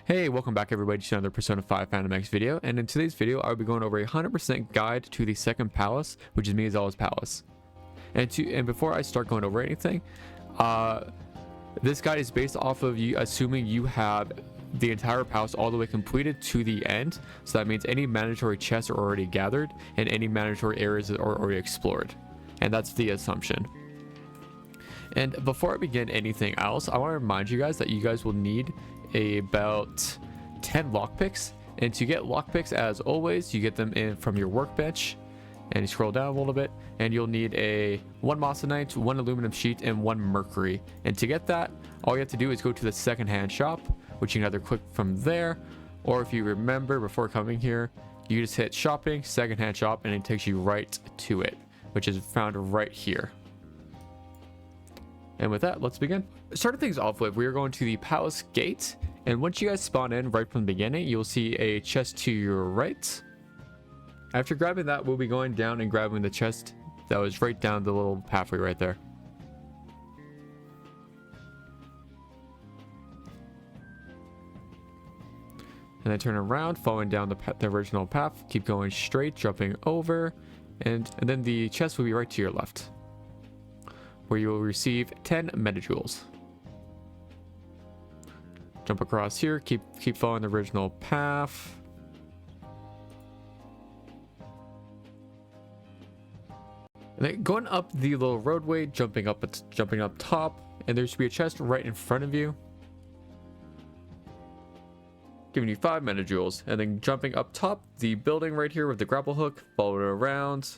Hey, welcome back everybody to another Persona 5 Phantom X video, and in today's video I'll be going over a 100% guide to the second palace, which is Miyazawa's palace. And before I start going over anything, this guide is based off of you assuming you have the entire palace all the way completed to the end, so that means any mandatory chests are already gathered and any mandatory areas are already explored, and that's the assumption. And before I begin anything else, I want to remind you guys that you guys will need about 10 lockpicks, and to get lockpicks, as always, you get them in from your workbench, and you scroll down a little bit and you'll need one moissanite, one aluminum sheet, and one mercury. And to get that, all you have to do is go to the secondhand shop, which you can either click from there, or if you remember before coming here, you just hit shopping, secondhand shop, and it takes you right to it, which is found right here. And with that, let's begin. Starting things off with, we are going to the palace gate, and once you guys spawn in right from the beginning, you'll see a chest to your right. After grabbing that, we'll be going down and grabbing the chest that was right down the little pathway right there. And then turn around, following down the original path, keep going straight, jumping over, and then the chest will be right to your left, where you will receive 10 metajoules. Jump across here, keep following the original path. And then going up the little roadway, jumping up top, and there should be a chest right in front of you, giving you 5 metajoules. And then jumping up top, the building right here with the grapple hook, follow it around,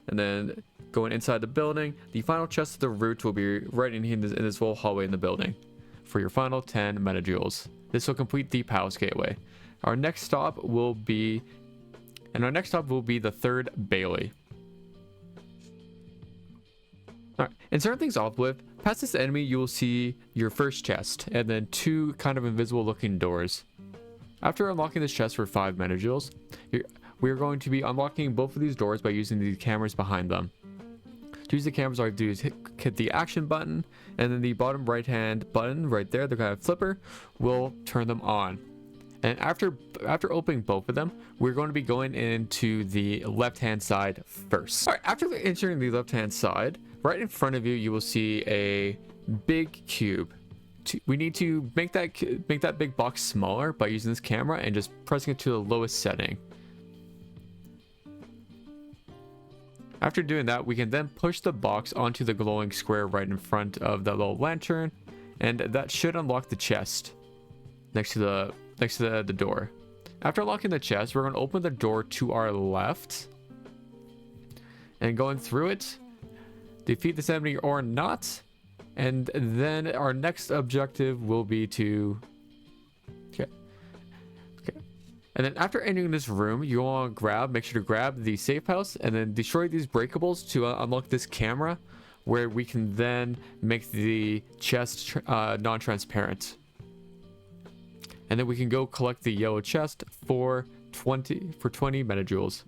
and then going inside the building, the final chest of the route will be right in this little hallway in the building for your final 10 metajoules. This will complete the palace gateway. Our next stop will be the third Bailey. Alright, and starting things off with, past this enemy you will see your first chest, and then 2 kind of invisible looking doors. After unlocking this chest for 5 metajoules, we are going to be unlocking both of these doors by using the cameras behind them. To use the cameras, all you have to do is hit the action button, and then the bottom right hand button right there, the kind of flipper, will turn them on. And after opening both of them, we're going to be going into the left hand side first. Alright, after entering the left hand side, right in front of you, you will see a big cube. We need to make that big box smaller by using this camera and just pressing it to the lowest setting. After doing that, we can then push the box onto the glowing square right in front of the little lantern, and that should unlock the chest next to the door. After unlocking the chest, we're going to open the door to our left, and going through it, defeat this enemy or not, and then our next objective will be to and then after entering this room, you want to make sure to grab the safe house and then destroy these breakables to unlock this camera, where we can then make the chest non-transparent. And then we can go collect the yellow chest for 20 metajoules.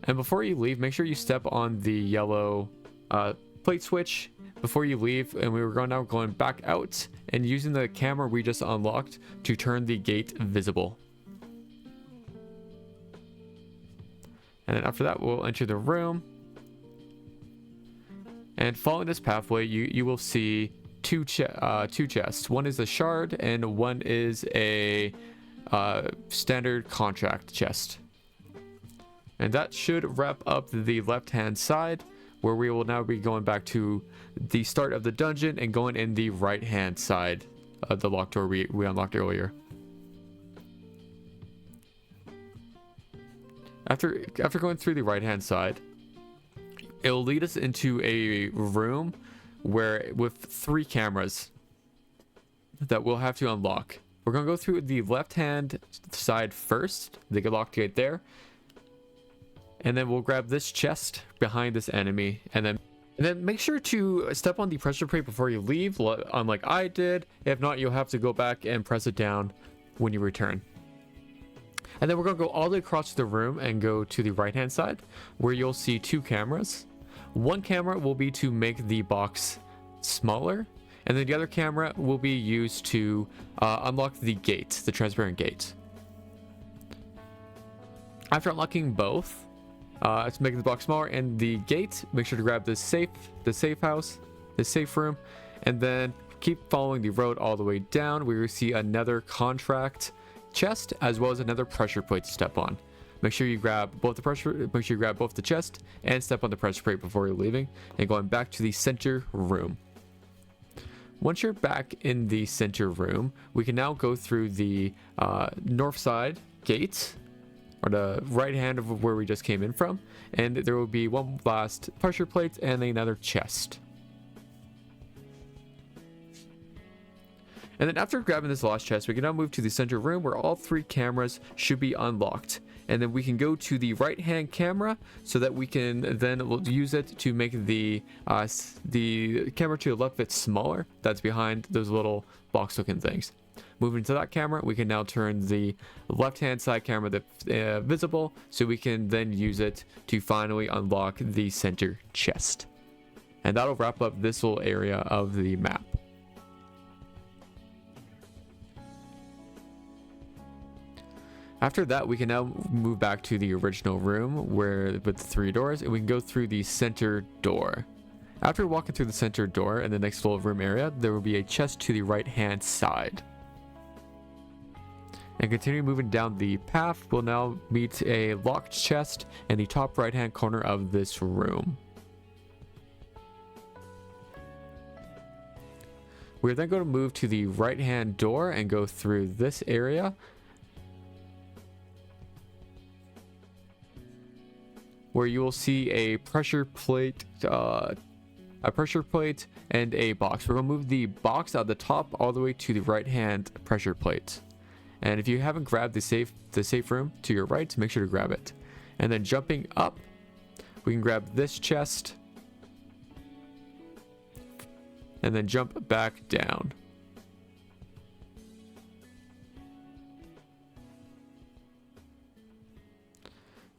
And before you leave, make sure you step on the yellow plate switch before you leave, and we were now going back out and using the camera we just unlocked to turn the gate visible. And then after that, we'll enter the room, and following this pathway, you will see two chests. One is a shard and one is a standard contract chest. And that should wrap up the left hand side, where we will now be going back to the start of the dungeon and going in the right hand side of the locked door we unlocked earlier. After going through the right hand side, it will lead us into a room with 3 cameras that we'll have to unlock. We're going to go through the left hand side first, the locked gate there, and then we'll grab this chest behind this enemy, and then make sure to step on the pressure plate before you leave, unlike I did. If not, you'll have to go back and press it down when you return. And then we're going to go all the way across the room and go to the right hand side, where you'll see 2 cameras. One camera will be to make the box smaller, And then the other camera will be used to unlock the gate, the transparent gate. After unlocking both, to make the box smaller and the gate, make sure to grab the safe house, the safe room, and then keep following the road all the way down. We will see another contract chest as well as another pressure plate to step on. Make sure you grab both the chest and step on the pressure plate before you're leaving and going back to the center room. Once you're back in the center room, we can now go through the north side gate, or the right hand of where we just came in from, and there will be one last pressure plate and another chest. And then after grabbing this last chest, we can now move to the center room where all 3 cameras should be unlocked. And then we can go to the right hand camera so that we can then use it to make the camera to the left bit smaller. That's behind those little box looking things. Moving to that camera, we can now turn the left hand side camera that's visible so we can then use it to finally unlock the center chest. And that'll wrap up this little area of the map. After that, we can now move back to the original room with the 3 doors, and we can go through the center door. After walking through the center door in the next little room area, there will be a chest to the right hand side. And continue moving down the path, we'll now meet a locked chest in the top right hand corner of this room. We're then going to move to the right hand door and go through this area, where you will see a pressure plate and a box. We're gonna move the box at the top all the way to the right hand pressure plate. And if you haven't grabbed the safe room to your right, make sure to grab it. And then jumping up, we can grab this chest and then jump back down.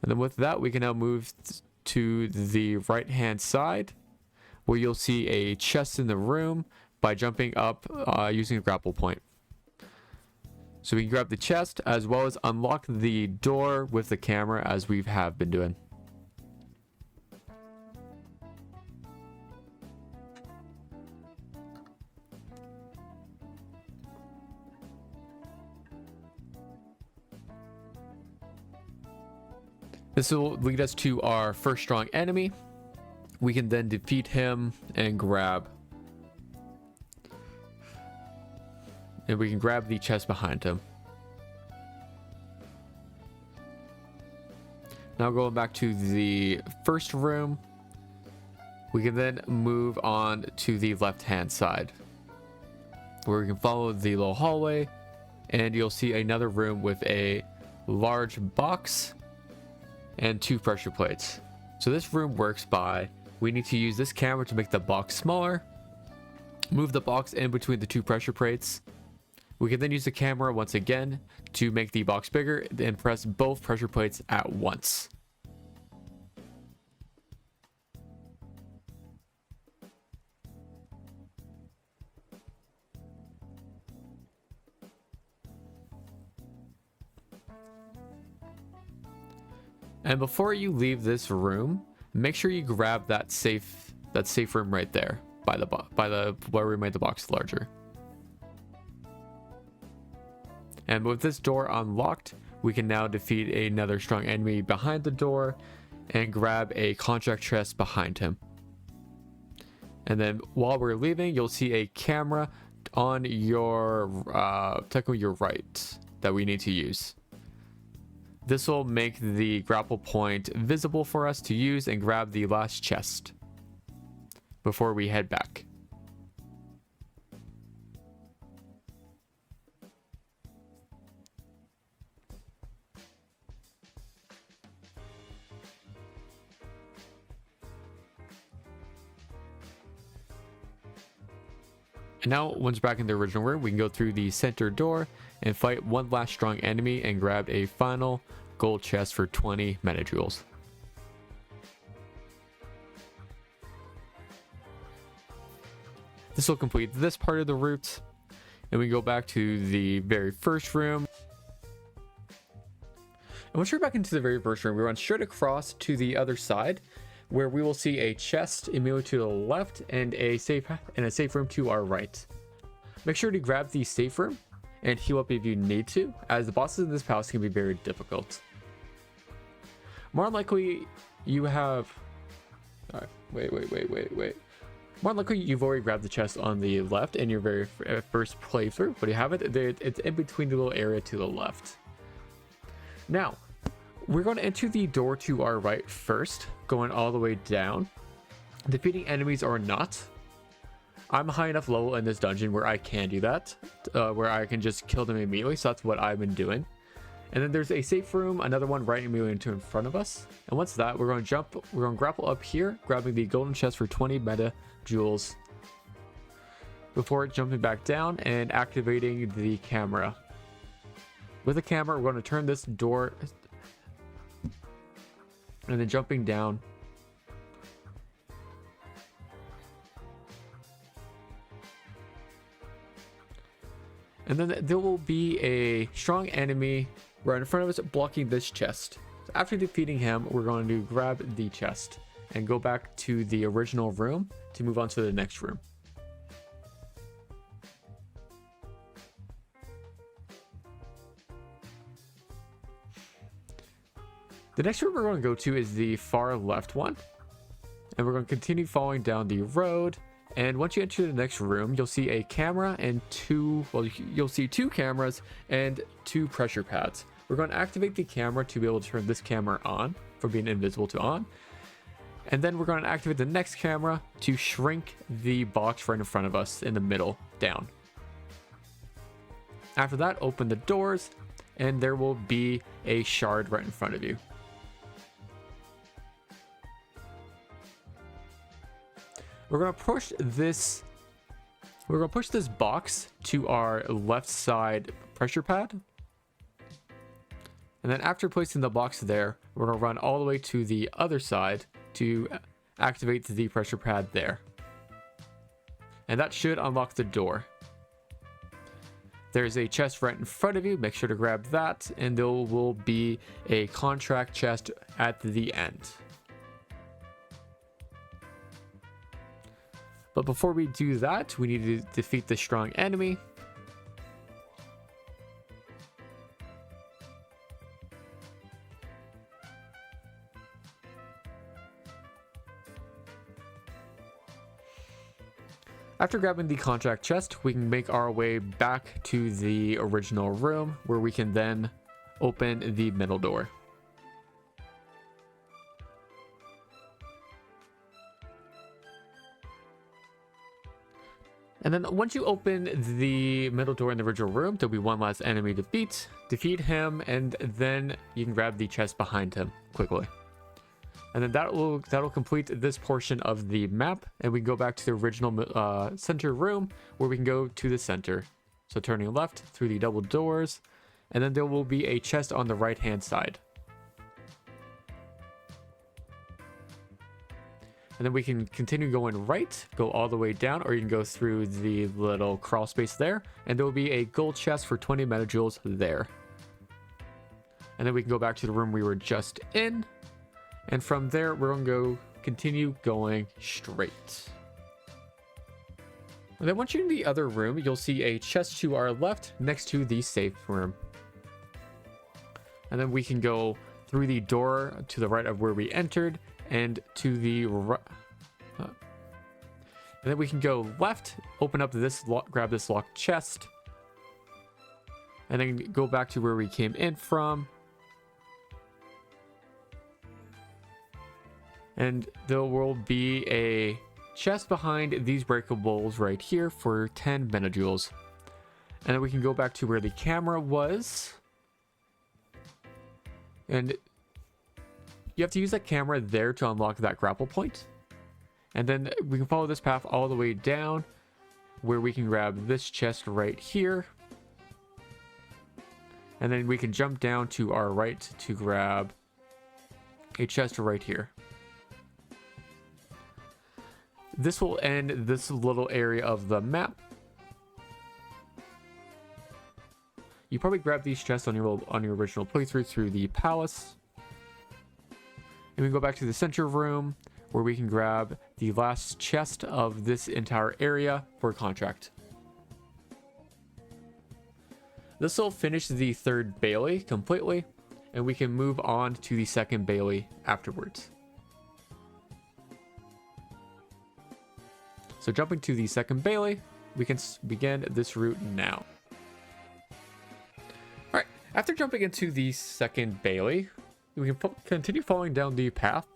And then with that, we can now move to the right hand side, where you'll see a chest in the room by jumping up using a grapple point. So we can grab the chest as well as unlock the door with the camera as we have been doing. This will lead us to our first strong enemy. We can then defeat him and we can grab the chest behind him. Now going back to the first room, we can then move on to the left hand side, where we can follow the little hallway and you'll see another room with a large box and 2 pressure plates. So this room works by, we need to use this camera to make the box smaller, move the box in between the 2 pressure plates. We can then use the camera once again to make the box bigger and press both pressure plates at once. And before you leave this room, make sure you grab that safe room right there by the where we made the box larger. And with this door unlocked, we can now defeat another strong enemy behind the door and grab a contract chest behind him. And then while we're leaving, you'll see a camera on your technically your right that we need to use. This will make the grapple point visible for us to use and grab the last chest before we head back. And now, once back in the original room, we can go through the center door and fight one last strong enemy and grab a final gold chest for 20 metajoules. This will complete this part of the route, and we go back to the very first room. And once we're back into the very first room, we run straight across to the other side, where we will see a chest immediately to the left and a safe room to our right. Make sure to grab the safe room and heal up if you need to, as the bosses in this palace can be very difficult. More likely, you have... wait. More likely, you've already grabbed the chest on the left in your very first playthrough, but you have it. It's in between the little area to the left. Now, we're going to enter the door to our right first, going all the way down. Defeating enemies or not, I'm a high enough level in this dungeon where I can do that, where I can just kill them immediately, so that's what I've been doing. And then there's a safe room, another one right immediately in front of us. And once that, we're going to grapple up here, grabbing the golden chest for 20 meta jewels, before jumping back down and activating the camera. With the camera, we're going to turn this door, and then jumping down. And then there will be a strong enemy right in front of us blocking this chest. So after defeating him, we're going to grab the chest and go back to the original room to move on to the next room. The next room we're going to go to is the far left one. And we're going to continue following down the road. And once you enter the next room, you'll see a camera and you'll see two cameras and two pressure pads. We're going to activate the camera to be able to turn this camera on, from being invisible to on. And then we're going to activate the next camera to shrink the box right in front of us in the middle down. After that, open the doors, and there will be a shard right in front of you. We're going to push this box to our left side pressure pad. And then after placing the box there, we're going to run all the way to the other side to activate the pressure pad there. And that should unlock the door. There's a chest right in front of you. Make sure to grab that, and there will be a contract chest at the end. But before we do that, we need to defeat the strong enemy. After grabbing the contract chest, we can make our way back to the original room, where we can then open the middle door. And then once you open the middle door in the original room, there'll be one last enemy to defeat him, and then you can grab the chest behind him quickly. And then that'll complete this portion of the map, and we can go back to the original center room, where we can go to the center. So turning left through the double doors, and then there will be a chest on the right hand side. And then we can continue going right, go all the way down, or you can go through the little crawl space there, and there will be a gold chest for 20 metajoules there. And then we can go back to the room we were just in, and from there we're going to continue going straight. And then once you're in the other room, you'll see a chest to our left next to the safe room. And then we can go through the door to the right of where we entered, and to the right, and then we can go left, open up this grab this locked chest, and then go back to where we came in from, and there will be a chest behind these breakables right here for 10 metajoules. And then we can go back to where the camera was, and you have to use that camera there to unlock that grapple point. And then we can follow this path all the way down, where we can grab this chest right here. And then we can jump down to our right to grab a chest right here. this will end this little area of the map. You probably grab these chests on your original playthrough through the palace. And we go back to the center room where we can grab the last chest of this entire area for a contract. This will finish the third Bailey completely, and we can move on to the second Bailey afterwards. So jumping to the second Bailey, we can begin this route now. Alright, after jumping into the second Bailey, we can continue following down the path.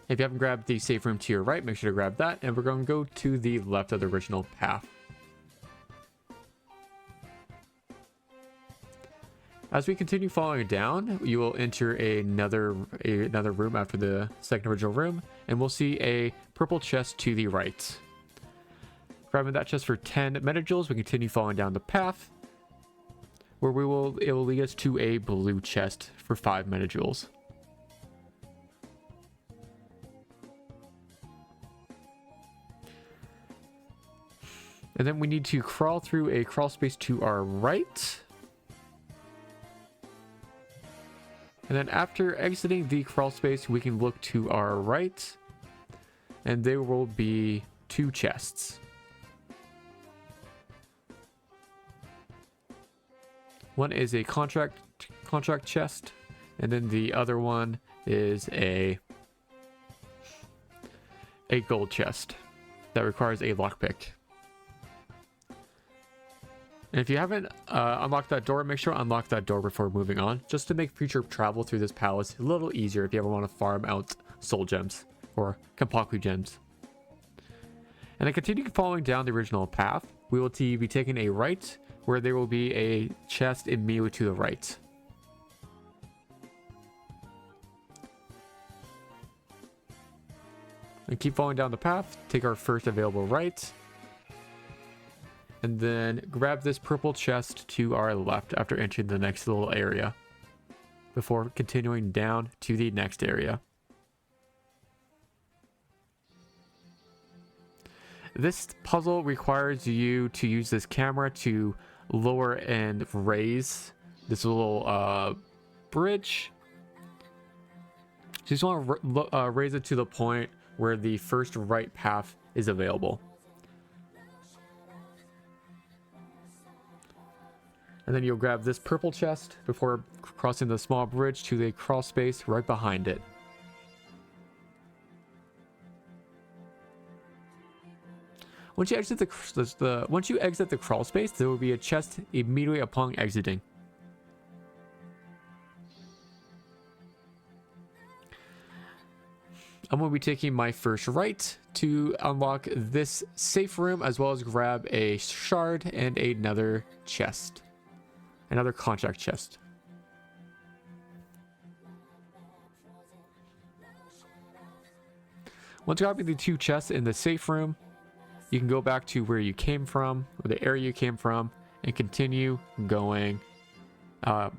If you haven't grabbed the safe room to your right, make sure to grab that, and we're going to go to the left of the original path. As we continue following down, you will enter another room after the second original room, and we'll see a purple chest to the right. Grabbing that chest for 10 metajoules, we continue following down the path, where it will lead us to a blue chest for 5 metajoules. And then we need to crawl through a crawl space to our right. And then after exiting the crawl space, we can look to our right, and there will be 2 chests. One is a contract chest, and then the other one is a gold chest that requires a lockpick. And if you haven't unlocked that door, make sure to unlock that door before moving on, just to make future travel through this palace a little easier if you ever want to farm out soul gems or Kampaku gems. And then continue following down the original path, we will be taking a right, where there will be a chest immediately to the right. And keep following down the path, take our first available right, and then grab this purple chest to our left after entering the next little area, before continuing down to the next area. This puzzle requires you to use this camera to lower and raise this little bridge. So you just want to raise it to the point where the first right path is available. And then you'll grab this purple chest before crossing the small bridge to the crawl space right behind it. Once you exit the crawl space, there will be a chest immediately upon exiting. I'm going to be taking my first right to unlock this safe room, as well as grab a shard and another chest. Another contract chest. Once grabbing the 2 chests in the safe room, you can go back to where you came from, or the area you came from, and continue going. And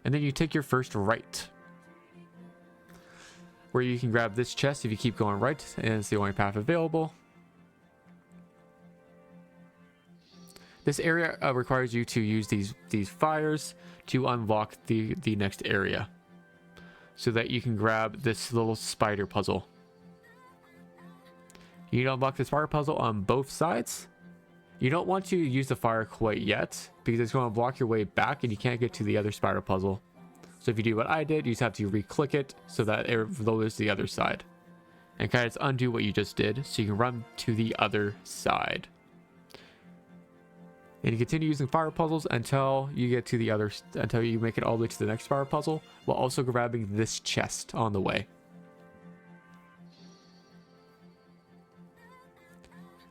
then you take your first right, where you can grab this chest if you keep going right, and it's the only path available. This area requires you to use these fires to unlock the next area, so that you can grab this little spider puzzle. You need to unlock the spider puzzle on both sides. You don't want to use the fire quite yet, because it's going to block your way back and you can't get to the other spider puzzle. So if you do what I did, you just have to re-click it so that it lowers the other side. And kind of just undo what you just did, so you can run to the other side. And you continue using fire puzzles until you get to the other, until you make it all the way to the next fire puzzle, while also grabbing this chest on the way.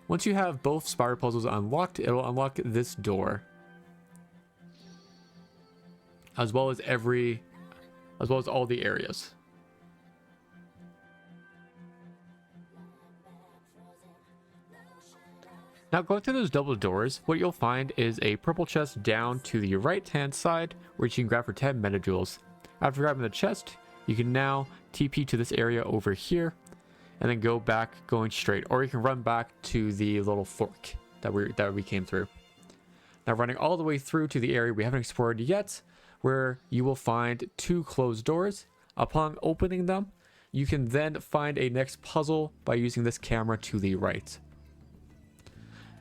Once you have both spider puzzles unlocked, it will unlock this door, as well as all the areas. Now, going through those double doors, what you'll find is a purple chest down to the right-hand side, which you can grab for 10 metajoules. After grabbing the chest, you can now TP to this area over here, and then go back going straight, or you can run back to the little fork that we came through. Now running all the way through to the area we haven't explored yet, where you will find 2 closed doors. Upon opening them, you can then find a next puzzle by using this camera to the right.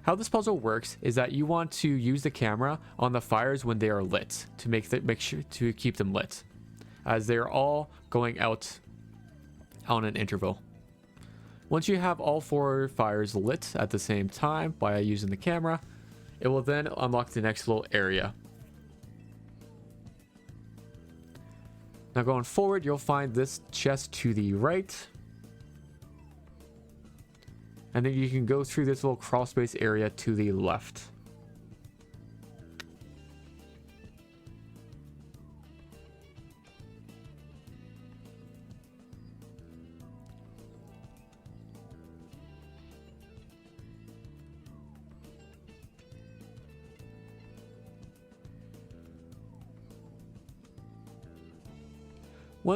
How this puzzle works is that you want to use the camera on the fires when they are lit to make sure to keep them lit, as they are all going out on an interval. Once you have all 4 fires lit at the same time by using the camera, it will then unlock the next little area. Now going forward, you'll find this chest to the right. And then you can go through this little crawl space area to the left.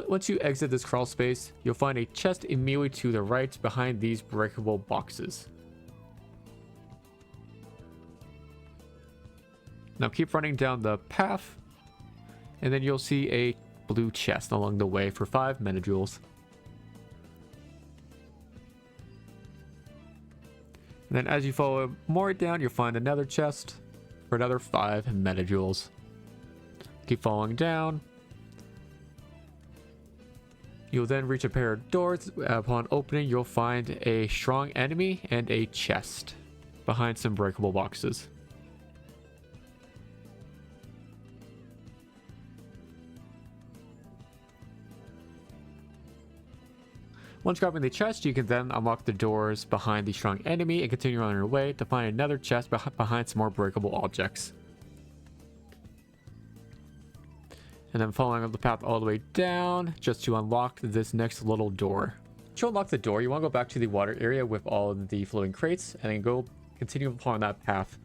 Once you exit this crawl space, you'll find a chest immediately to the right behind these breakable boxes. Now keep running down the path, and then you'll see a blue chest along the way for 5 metajoules. And then as you follow more down, you'll find another chest for another 5 metajoules. Keep following down. You'll then reach a pair of doors. Upon opening, you'll find a strong enemy and a chest behind some breakable boxes. Once grabbing the chest, you can then unlock the doors behind the strong enemy and continue on your way to find another chest behind some more breakable objects. And then following up the path all the way down just to unlock this next little door. To unlock the door, you want to go back to the water area with all of the floating crates and then continue upon that path.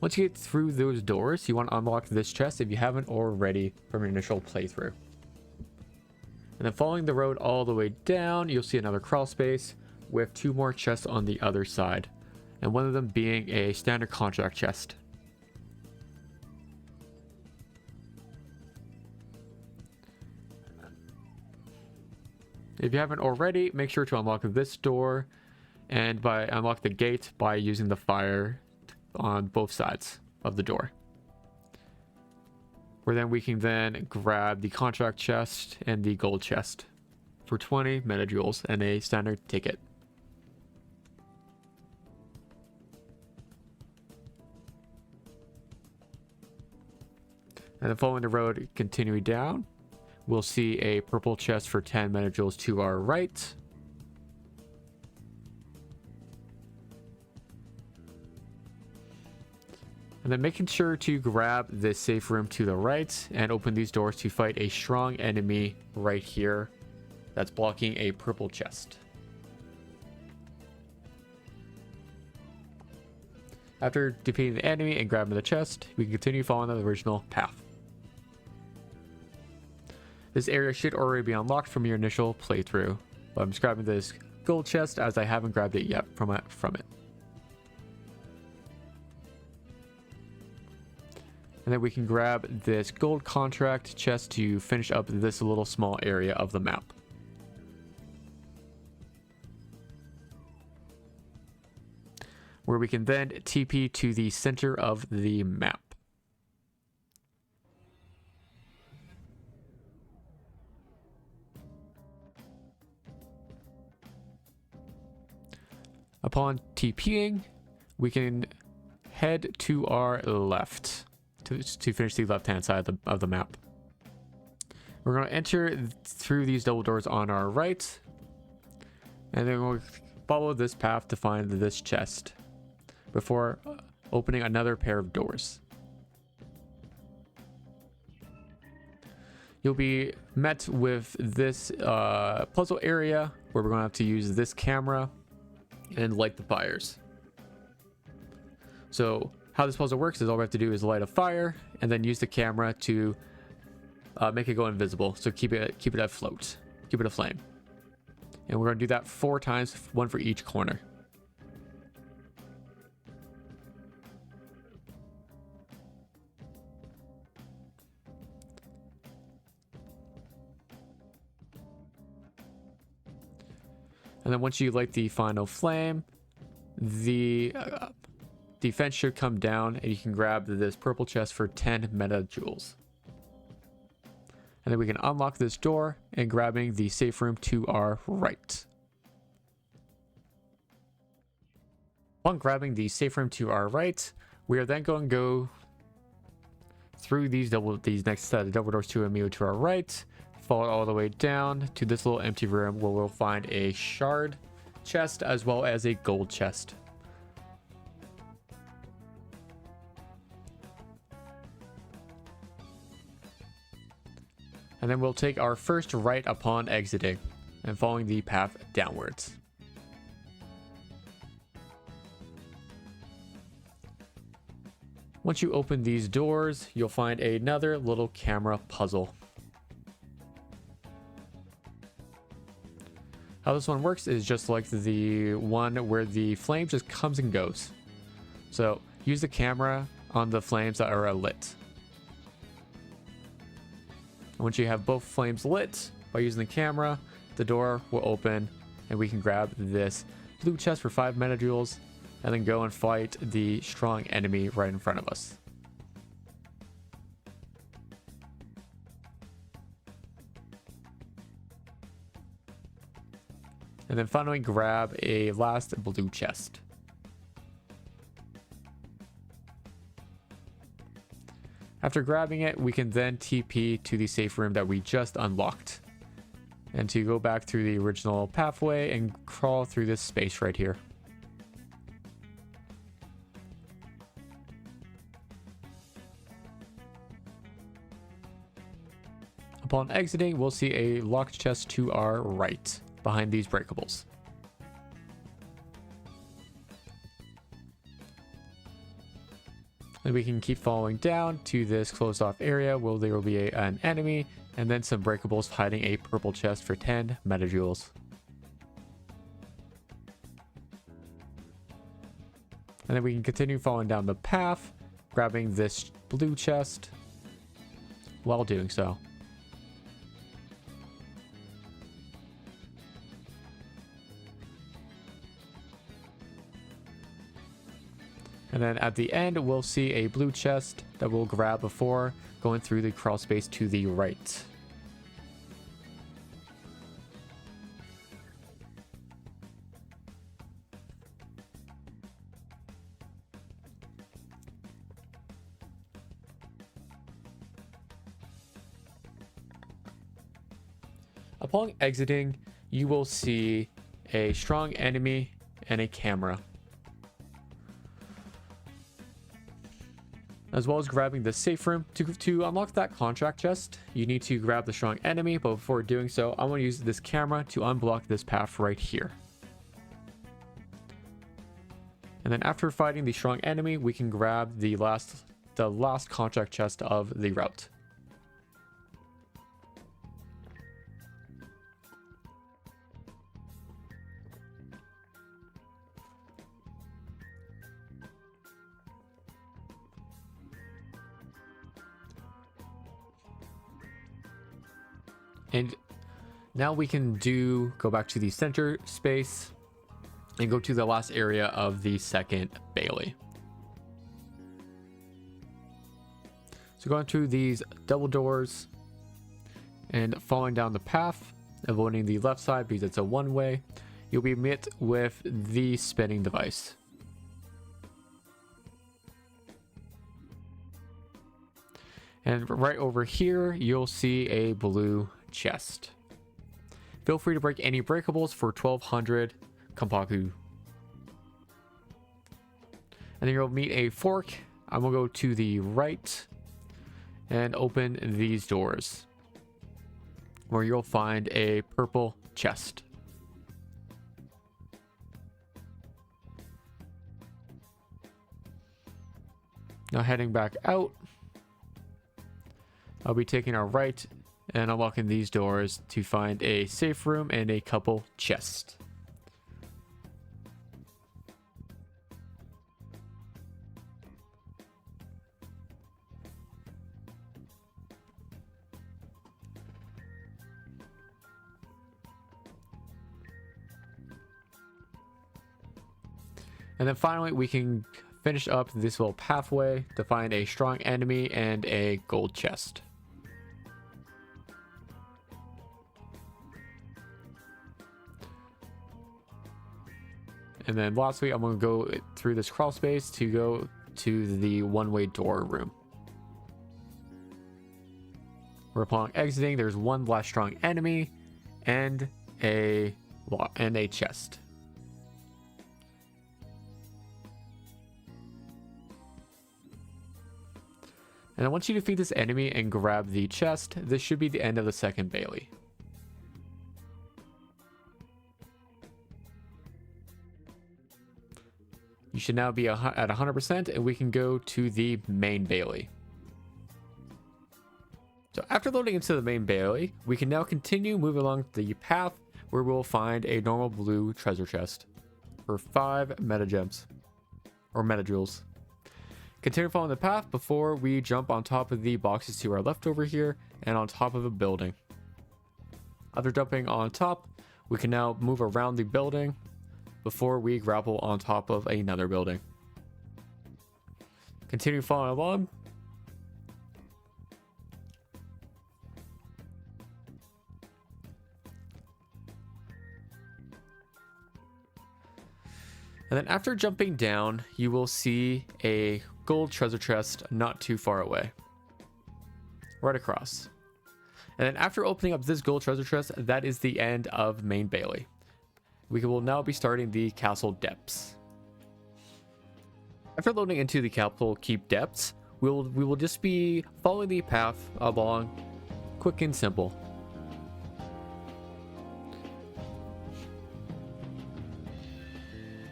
Once you get through those doors, you want to unlock this chest if you haven't already from your initial playthrough. And then following the road all the way down, you'll see another crawl space with 2 more chests on the other side, and one of them being a standard contract chest. If you haven't already, make sure to unlock this door and unlock the gate by using the fire on both sides of the door. Where then we can then grab the contract chest and the gold chest for 20 metajoules and a standard ticket. And then following the road, continuing down, we'll see a purple chest for 10 metajoules to our right. And then making sure to grab this safe room to the right and open these doors to fight a strong enemy right here that's blocking a purple chest. After defeating the enemy and grabbing the chest, we can continue following the original path. This area should already be unlocked from your initial playthrough, but I'm just grabbing this gold chest as I haven't grabbed it yet from it. And then we can grab this gold contract chest to finish up this little small area of the map. Where we can then TP to the center of the map. Upon TPing, we can head to our left to finish the left-hand side of the map. We're going to enter through these double doors on our right, and then we'll follow this path to find this chest before opening another pair of doors. You'll be met with this puzzle area where we're going to have to use this camera and light the fires. So how this puzzle works is all we have to do is light a fire and then use the camera to make it go invisible. So keep it afloat, keep it aflame. And we're going to do that 4 times, 1 for each corner. And then once you light the final flame, the defense should come down and you can grab this purple chest for 10 meta jewels. And then we can unlock this door and grabbing the safe room to our right. Upon grabbing the safe room to our right, we are then going to go through these next set of double doors to Amiibo to our right, follow all the way down to this little empty room where we'll find a shard chest as well as a gold chest. And then we'll take our first right upon exiting and following the path downwards. Once you open these doors, you'll find another little camera puzzle. How this one works is just like the one where the flame just comes and goes. So use the camera on the flames that are lit. Once you have both flames lit by using the camera, the door will open and we can grab this blue chest for 5 meta jewels and then go and fight the strong enemy right in front of us. And then finally grab a last blue chest. After grabbing it, we can then TP to the safe room that we just unlocked. And to go back through the original pathway and crawl through this space right here. Upon exiting, we'll see a locked chest to our right, behind these breakables. And we can keep following down to this closed off area where there will be an enemy and then some breakables hiding a purple chest for 10 meta jewels. And then we can continue following down the path, grabbing this blue chest while doing so. And then at the end, we'll see a blue chest that we'll grab before going through the crawl space to the right. Upon exiting, you will see a strong enemy and a camera, as well as grabbing the safe room. To unlock that contract chest, you need to grab the strong enemy, but before doing so, I'm going to use this camera to unblock this path right here. And then after fighting the strong enemy, we can grab the last contract chest of the route. And now we can go back to the center space and go to the last area of the second Bailey. So going through these double doors and following down the path, avoiding the left side because it's a one-way, you'll be met with the spinning device. And right over here, you'll see a blue chest. Feel free to break any breakables for 1200 Kampaku. And then you'll meet a fork. I'm gonna go to the right and open these doors where you'll find a purple chest. Now heading back out, I'll be taking our right and unlocking these doors to find a safe room and a couple chests. And then finally, we can finish up this little pathway to find a strong enemy and a gold chest. And then lastly, I'm going to go through this crawl space to go to the one-way door room. Where upon exiting, there's one last strong enemy and a chest. And I want you to defeat this enemy and grab the chest. This should be the end of the second Bailey. You should now be at 100%, and we can go to the main Bailey. So after loading into the main Bailey, we can now continue moving along the path where we'll find a normal blue treasure chest for 5 meta gems or meta jewels. Continue following the path before we jump on top of the boxes to our left over here and on top of a building. After jumping on top, we can now move around the building before we grapple on top of another building. Continue following along. And then after jumping down, you will see a gold treasure chest not too far away. Right across. And then after opening up this gold treasure chest, that is the end of main Bailey. We will now be starting the castle depths. After loading into the castle keep depths, we will just be following the path along, quick and simple.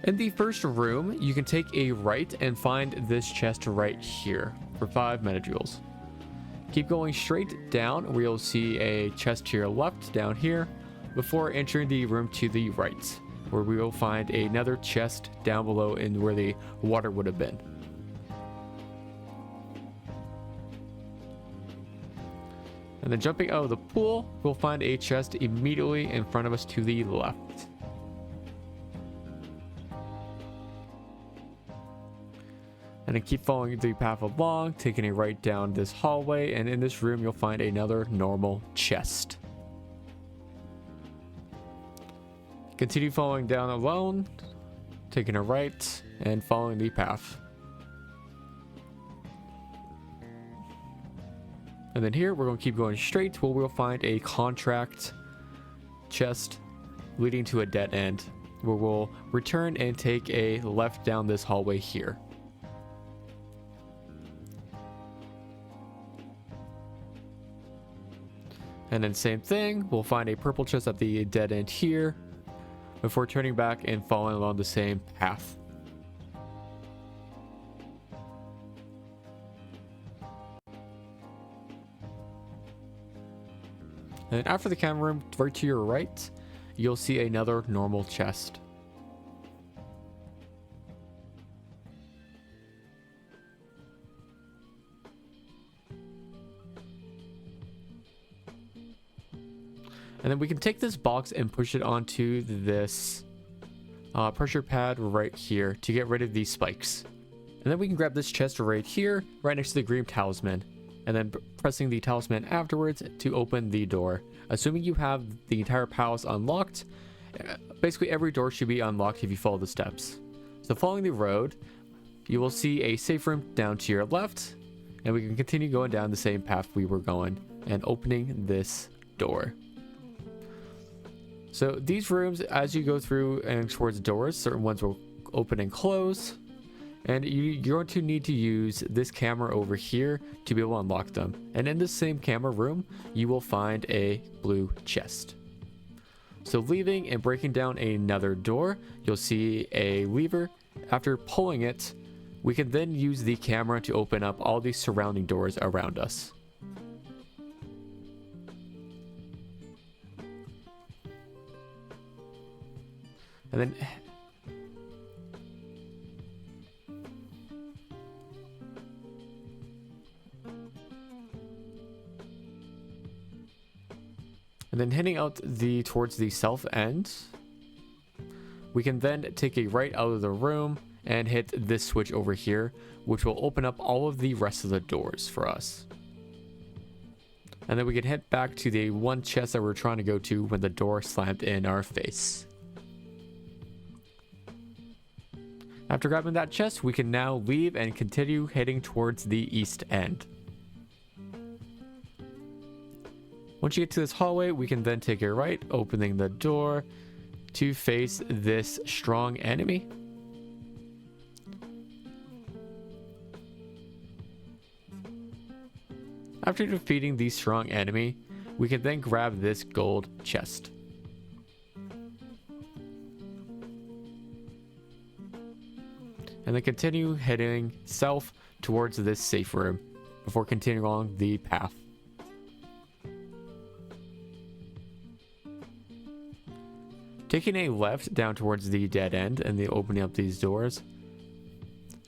In the first room, you can take a right and find this chest right here for 5 meta jewels. Keep going straight down where you'll see a chest to your left down here before entering the room to the right, where we will find another chest down below in where the water would have been. And then jumping out of the pool, we'll find a chest immediately in front of us to the left. And then keep following the path along, taking a right down this hallway, and in this room you'll find another normal chest. Continue following down alone, taking a right, and following the path. And then here we're going to keep going straight where we'll find a contract chest leading to a dead end, where we'll return and take a left down this hallway here. And then same thing, we'll find a purple chest at the dead end here before turning back and following along the same path. And after the camera room, right to your right, you'll see another normal chest. And then we can take this box and push it onto this pressure pad right here to get rid of these spikes. And then we can grab this chest right here, right next to the green talisman, and then pressing the talisman afterwards to open the door. Assuming you have the entire palace unlocked, basically every door should be unlocked if you follow the steps. So following the road, you will see a safe room down to your left, and we can continue going down the same path we were going and opening this door. So these rooms, as you go through and towards doors, certain ones will open and close, and you're going to need to use this camera over here to be able to unlock them. And in this same camera room, you will find a blue chest. So leaving and breaking down another door, you'll see a lever. After pulling it, we can then use the camera to open up all these surrounding doors around us. And then heading out towards the south end, we can then take a right out of the room and hit this switch over here, which will open up all of the rest of the doors for us. And then we can head back to the one chest that we were trying to go to when the door slammed in our face. After grabbing that chest, we can now leave and continue heading towards the east end. Once you get to this hallway, we can then take a right, opening the door to face this strong enemy. After defeating the strong enemy, we can then grab this gold chest. And then continue heading south towards this safe room before continuing along the path. Taking a left down towards the dead end and the opening up these doors,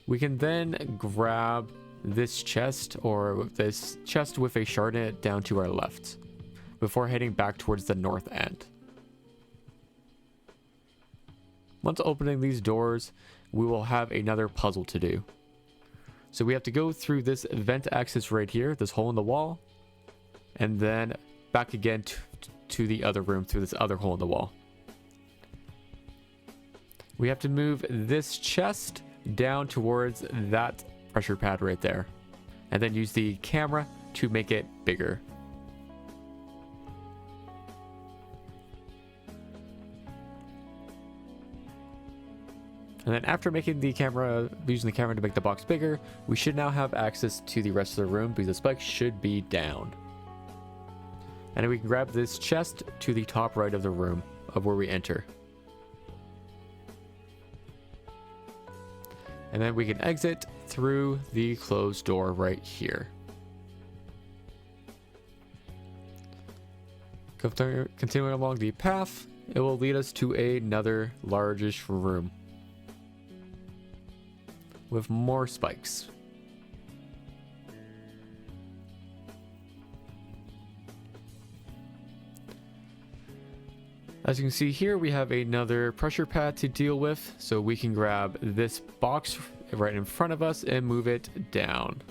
we can then grab this chest or this chest with a shard in it down to our left before heading back towards the north end. Once opening these doors, we will have another puzzle to do. So we have to go through this vent access right here, this hole in the wall, and then back again to the other room through this other hole in the wall. We have to move this chest down towards that pressure pad right there, and then use the camera to make it bigger. And then after using the camera to make the box bigger, we should now have access to the rest of the room because the spike should be down. And then we can grab this chest to the top right of the room of where we enter. And then we can exit through the closed door right here. Continuing along the path, it will lead us to another largish room with more spikes. As you can see here, we have another pressure pad to deal with, so we can grab this box right in front of us and move it down.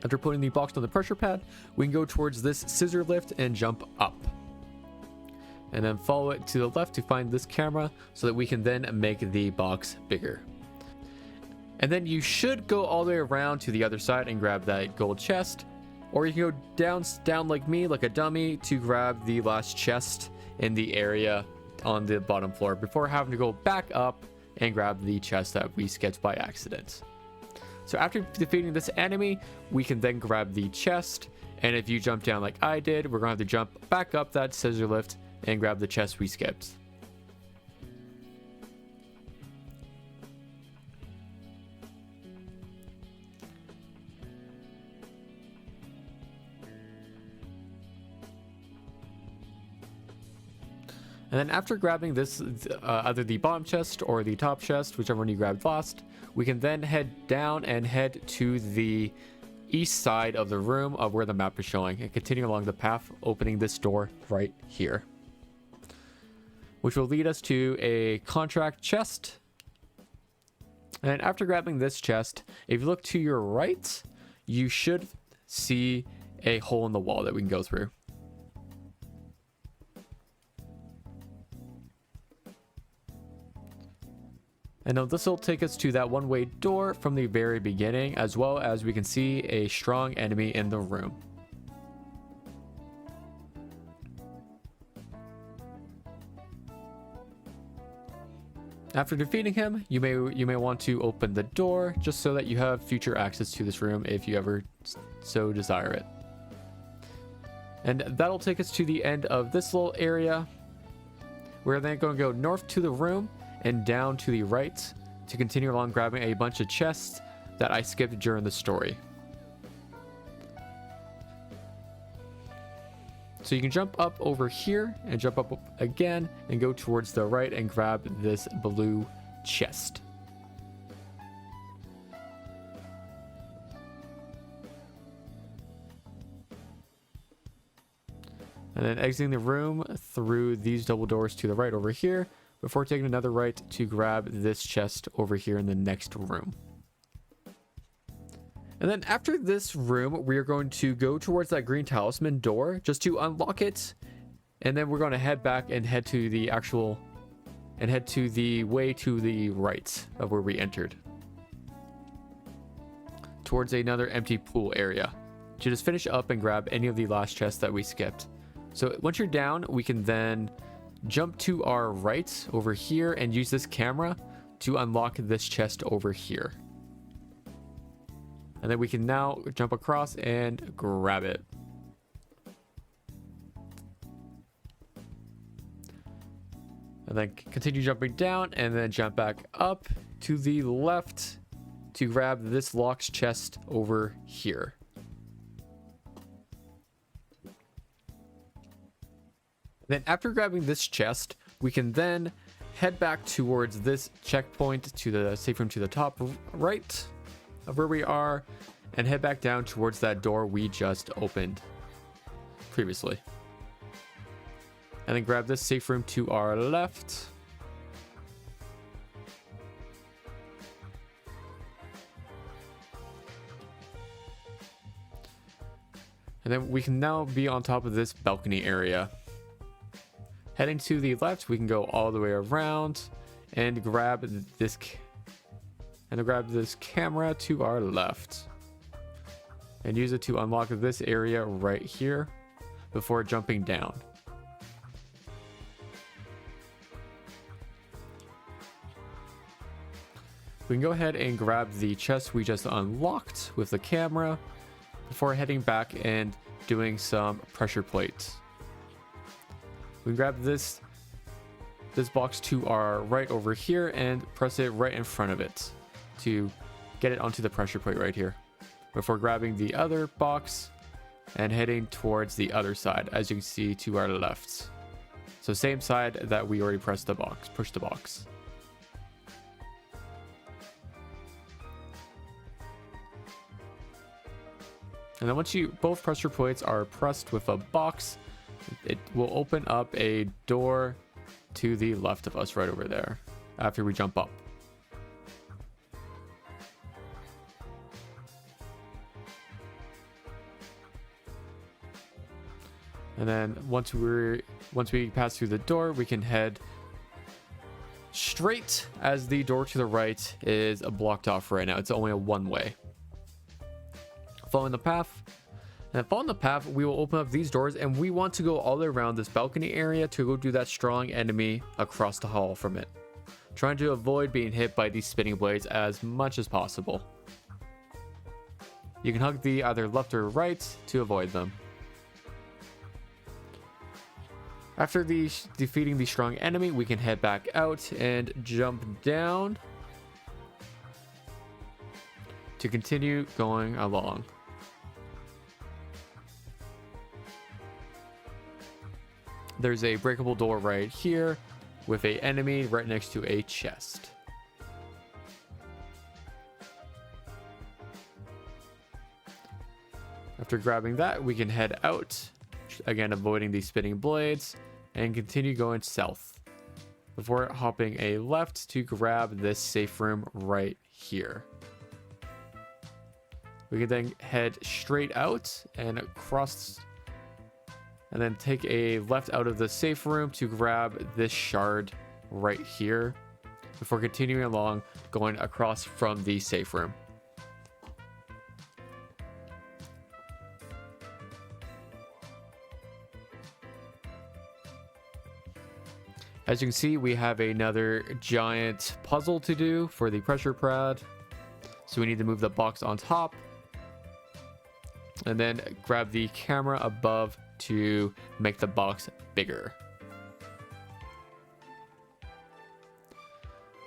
After putting the box on the pressure pad, we can go towards this scissor lift and jump up. And then follow it to the left to find this camera so that we can then make the box bigger. And then you should go all the way around to the other side and grab that gold chest. Or you can go down like me, like a dummy, to grab the last chest in the area on the bottom floor before having to go back up and grab the chest that we skipped by accident. So after defeating this enemy, we can then grab the chest, and if you jump down like I did, we're going to have to jump back up that scissor lift and grab the chest we skipped. And then after grabbing this, either the bottom chest or the top chest, whichever one you grabbed last, we can then head down and head to the east side of the room of where the map is showing and continue along the path, opening this door right here, which will lead us to a contract chest. And after grabbing this chest, if you look to your right, you should see a hole in the wall that we can go through. And now this will take us to that one-way door from the very beginning, as well as we can see a strong enemy in the room. After defeating him, you may want to open the door just so that you have future access to this room if you ever so desire it. And that'll take us to the end of this little area. We're then going to go north to the room and down to the right to continue along, grabbing a bunch of chests that I skipped during the story. So you can jump up over here and jump up again and go towards the right and grab this blue chest. And then exiting the room through these double doors to the right over here before taking another right to grab this chest over here in the next room. And then after this room, we are going to go towards that green talisman door just to unlock it. And then we're going to head back and head to the way to the right of where we entered. Towards another empty pool area to just finish up and grab any of the last chests that we skipped. So once you're down, we can then jump to our right over here and use this camera to unlock this chest over here. And then we can now jump across and grab it. And then continue jumping down and then jump back up to the left to grab this locked chest over here. Then after grabbing this chest, we can then head back towards this checkpoint to the safe room to the top right of where we are and head back down towards that door we just opened previously. And then grab this safe room to our left. And then we can now be on top of this balcony area. Heading to the left, we can go all the way around and grab this camera to our left and use it to unlock this area right here before jumping down. We can go ahead and grab the chest we just unlocked with the camera before heading back and doing some pressure plates. We can grab this box to our right over here and press it right in front of it to get it onto the pressure plate right here before grabbing the other box and heading towards the other side, as you can see to our left. So same side that we already pushed the box. And then once both pressure plates are pressed with a box, it will open up a door to the left of us right over there after we jump up. And then once we pass through the door, we can head straight, as the door to the right is blocked off right now. It's only a one-way. Following the path. And following the path, we will open up these doors, and we want to go all the way around this balcony area to go do that strong enemy across the hall from it, trying to avoid being hit by these spinning blades as much as possible. You can hug the either left or right to avoid them. After defeating the strong enemy, we can head back out and jump down to continue going along. There's a breakable door right here with an enemy right next to a chest. After grabbing that, we can head out, again avoiding these spinning blades, and continue going south before hopping a left to grab this safe room right here. We can then head straight out and across, and then take a left out of the safe room to grab this shard right here before continuing along, going across from the safe room. As you can see, we have another giant puzzle to do for the pressure pad. So we need to move the box on top and then grab the camera above to make the box bigger.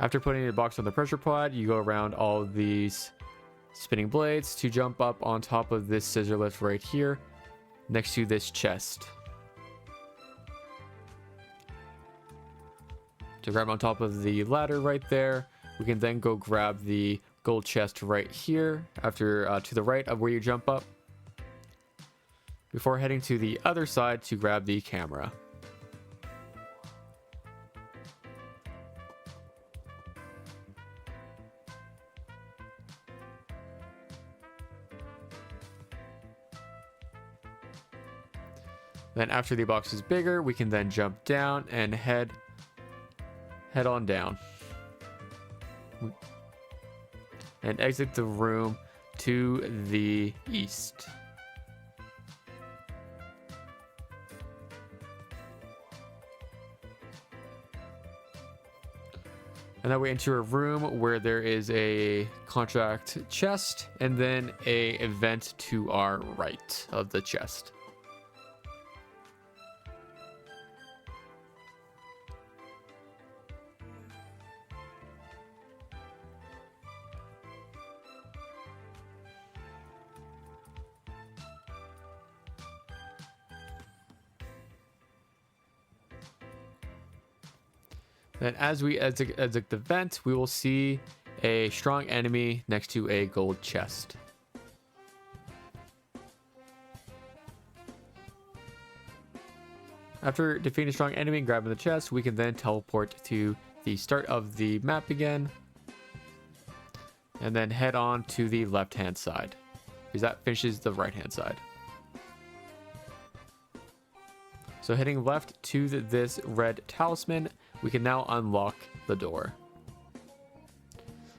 After putting the box on the pressure pad, you go around all of these spinning blades to jump up on top of this scissor lift right here next to this chest. To grab on top of the ladder right there, we can then go grab the gold chest right here after to the right of where you jump up, before heading to the other side to grab the camera. Then after the box is bigger, we can then jump down and head on down and exit the room to the east. And then we enter a room where there is a contract chest and then a event to our right of the chest. Then as we exit the vent, we will see a strong enemy next to a gold chest. After defeating a strong enemy and grabbing the chest, we can then teleport to the start of the map again. And then head on to the left-hand side, because that finishes the right-hand side. So heading left to this red talisman, we can now unlock the door.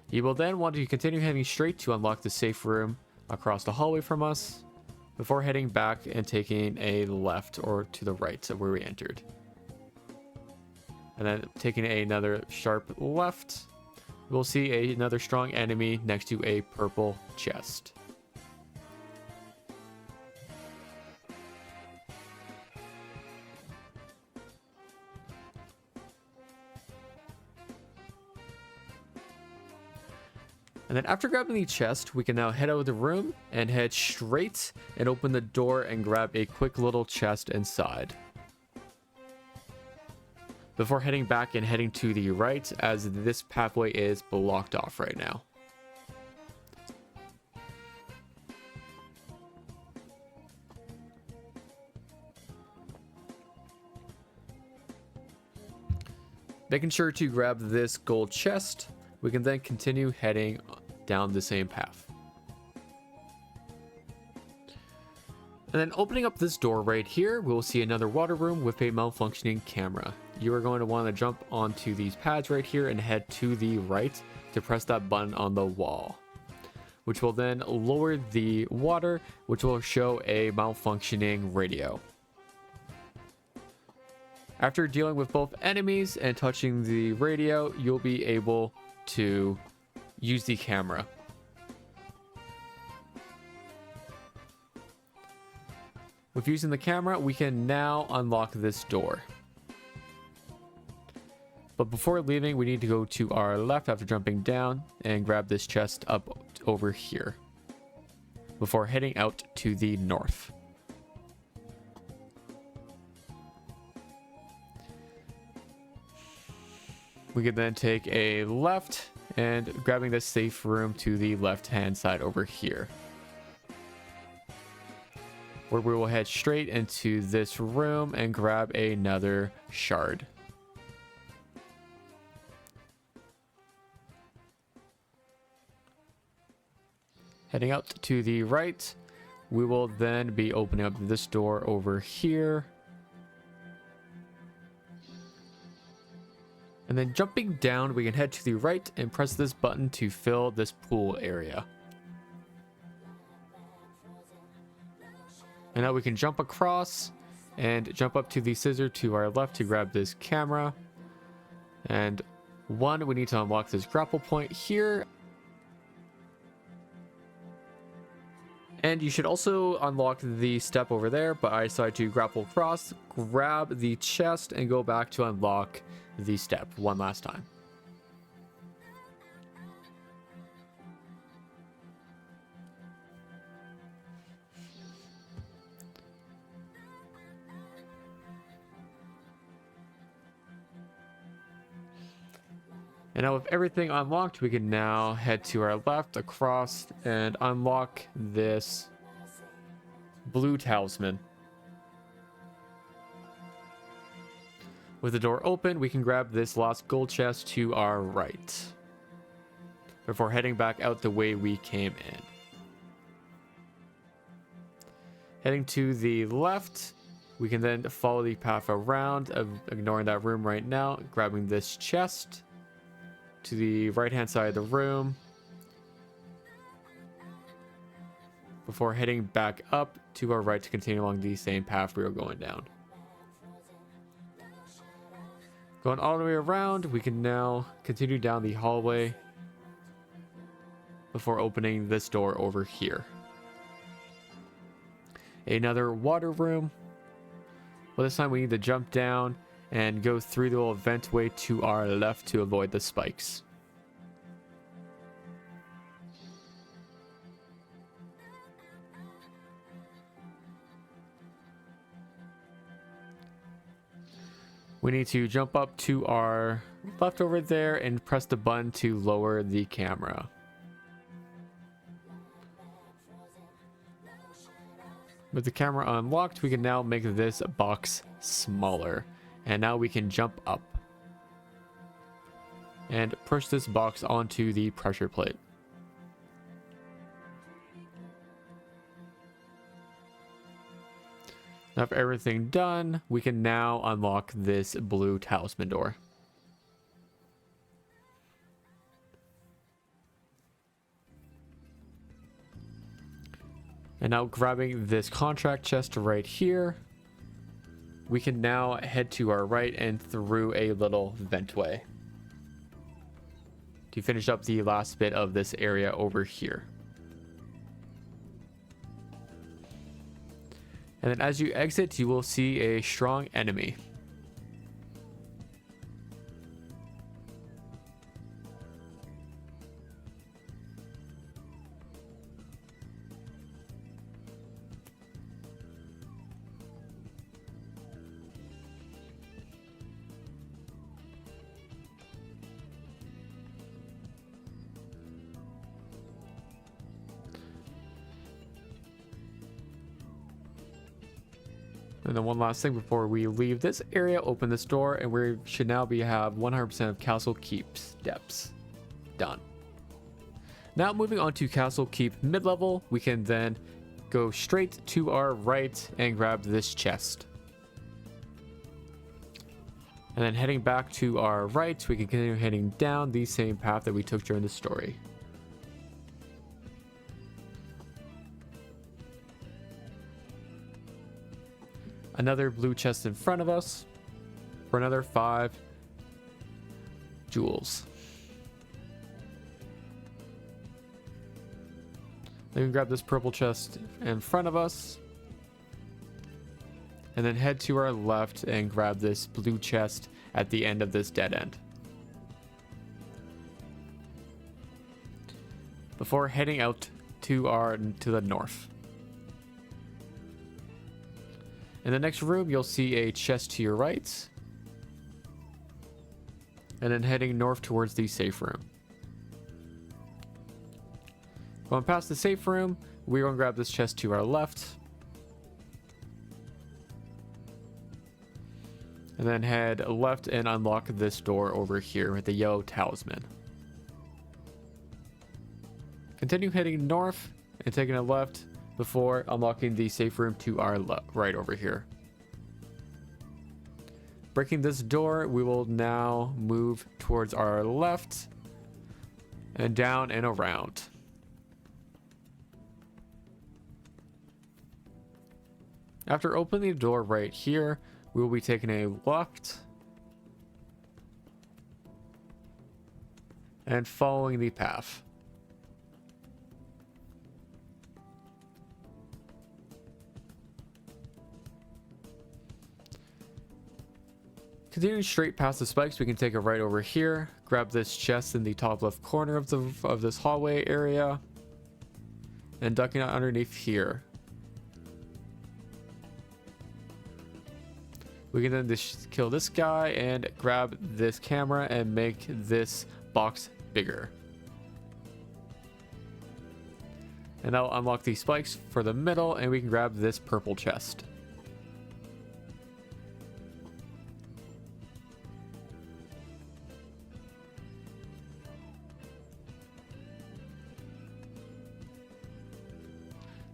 You will then want to continue heading straight to unlock the safe room across the hallway from us, before heading back and taking a left or to the right of where we entered. And then taking another sharp left, we'll see another strong enemy next to a purple chest. And then after grabbing the chest, we can now head out of the room and head straight and open the door and grab a quick little chest inside, before heading back and heading to the right, as this pathway is blocked off right now. Making sure to grab this gold chest, we can then continue heading down the same path. And then opening up this door right here, we'll see another water room with a malfunctioning camera. You are going to want to jump onto these pads right here and head to the right to press that button on the wall, which will then lower the water, which will show a malfunctioning radio. After dealing with both enemies and touching the radio, you'll be able to use the camera. With using the camera, we can now unlock this door. But before leaving, we need to go to our left after jumping down and grab this chest up over here, before heading out to the north. We could then take a left and grabbing this safe room to the left-hand side over here, where we will head straight into this room and grab another shard. Heading out to the right, we will then be opening up this door over here. And then jumping down, we can head to the right and press this button to fill this pool area. And now we can jump across and jump up to the scissor to our left to grab this camera. And we need to unlock this grapple point here. And you should also unlock the step over there, but I decided to grapple across, grab the chest, and go back to unlock the step one last time. And now with everything unlocked, we can now head to our left across and unlock this blue talisman. With the door open, we can grab this last gold chest to our right before heading back out the way we came in. Heading to the left, we can then follow the path around, ignoring that room right now, grabbing this chest to the right hand side of the room before heading back up to our right to continue along the same path we were going down. Going all the way around, we can now continue down the hallway before opening this door over here. Another water room. Well, this time we need to jump down and go through the little ventway to our left to avoid the spikes. We need to jump up to our left over there and press the button to lower the camera. With the camera unlocked, we can now make this box smaller. And now we can jump up and push this box onto the pressure plate. Now with everything done, we can now unlock this blue talisman door. And now grabbing this contract chest right here, we can now head to our right and through a little ventway to finish up the last bit of this area over here. And then as you exit, you will see a strong enemy. And then one last thing before we leave this area, open this door, and we should now have 100% of Castle Keep steps done. Now moving on to Castle Keep mid-level, we can then go straight to our right and grab this chest. And then heading back to our right, we can continue heading down the same path that we took during the story. Another blue chest in front of us for another 5 jewels. Then we can grab this purple chest in front of us and then head to our left and grab this blue chest at the end of this dead end before heading out to the north. In the next room, you'll see a chest to your right, and then heading north towards the safe room. Going past the safe room, we're going to grab this chest to our left, and then head left and unlock this door over here with the yellow talisman. Continue heading north and taking a left before unlocking the safe room to our right over here. Breaking this door, we will now move towards our left and down and around. After opening the door right here, we will be taking a left and following the path. Continuing straight past the spikes, we can take a right over here, grab this chest in the top left corner of this hallway area, and ducking out underneath here. We can then just kill this guy and grab this camera and make this box bigger. And that'll unlock these spikes for the middle, and we can grab this purple chest.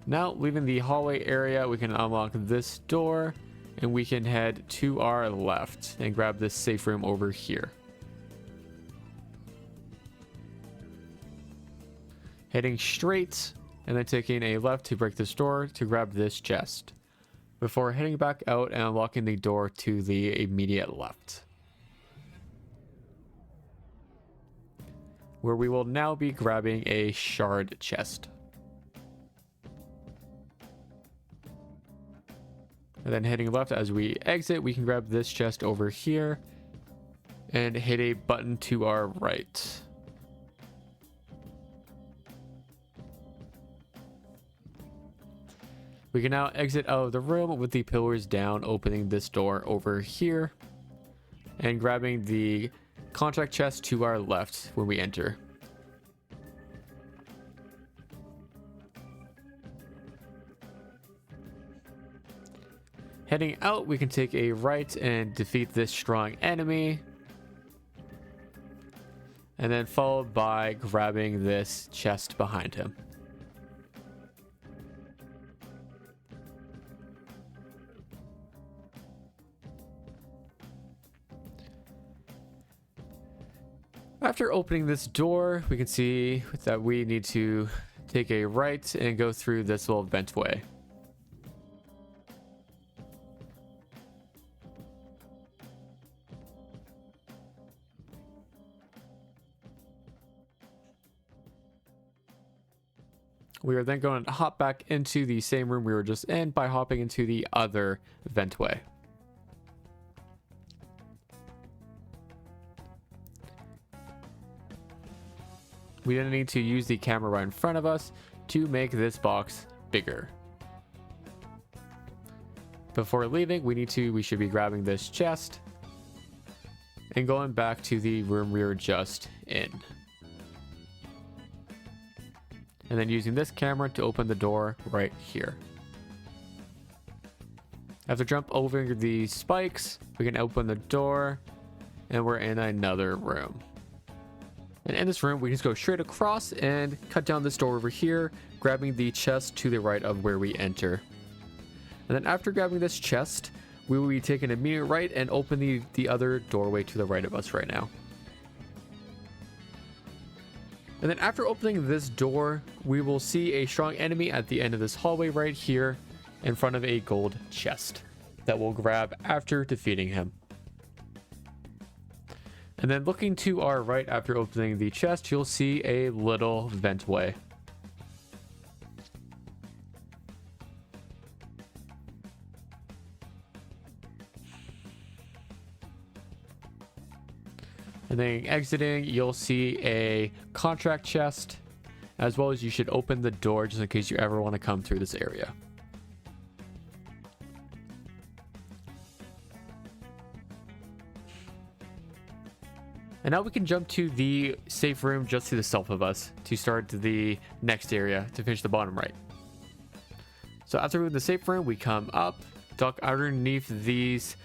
Now, leaving the hallway area, we can unlock this door, and we can head to our left and grab this safe room over here. Heading straight, and then taking a left to break this door to grab this chest, before heading back out and unlocking the door to the immediate left, where we will now be grabbing a shard chest. And then heading left as we exit, we can grab this chest over here and hit a button to our right. We can now exit out of the room with the pillars down, opening this door over here and grabbing the contract chest to our left when we enter. Heading out, we can take a right and defeat this strong enemy, and then followed by grabbing this chest behind him. After opening this door, we can see that we need to take a right and go through this little ventway. We are then going to hop back into the same room we were just in by hopping into the other ventway. We then need to use the camera right in front of us to make this box bigger. Before leaving, we should be grabbing this chest and going back to the room we were just in. And then using this camera to open the door right here. After jump over the spikes, we can open the door and we're in another room. And in this room, we just go straight across and cut down this door over here, grabbing the chest to the right of where we enter. And then after grabbing this chest, we will be taking a immediate right and open the other doorway to the right of us right now. And then after opening this door, we will see a strong enemy at the end of this hallway right here in front of a gold chest that we'll grab after defeating him. And then looking to our right after opening the chest, you'll see a little ventway. And then exiting, you'll see a contract chest, as well as you should open the door just in case you ever want to come through this area. And now we can jump to the safe room just to the south of us to start the next area to finish the bottom right. So after moving the safe room, we come up, duck underneath these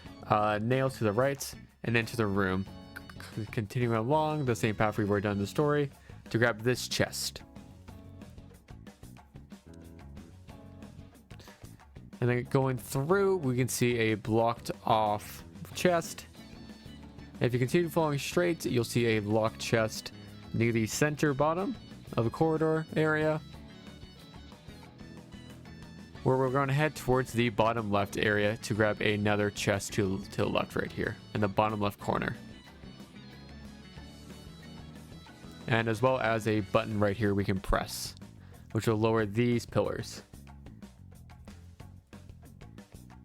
nails to the right, and into the room. Continuing along the same path we've already done in the story to grab this chest. And then going through, we can see a blocked off chest. If you continue following straight, you'll see a locked chest near the center bottom of the corridor area, where we're going to head towards the bottom left area to grab another chest to the left right here in the bottom left corner. And as well as a button right here we can press, which will lower these pillars.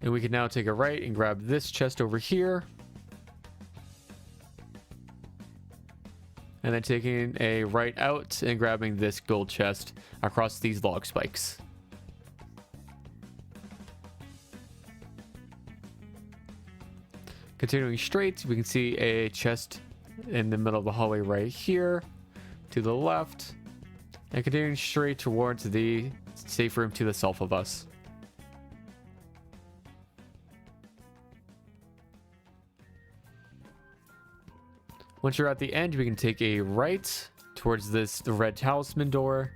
And we can now take a right and grab this chest over here. and then taking a right out and grabbing this gold chest across these log spikes. Continuing straight, we can see a chest in the middle of the hallway right here to the left, and continuing straight towards the safe room to the south of us. Once you're at the end, we can take a right towards the red talisman door.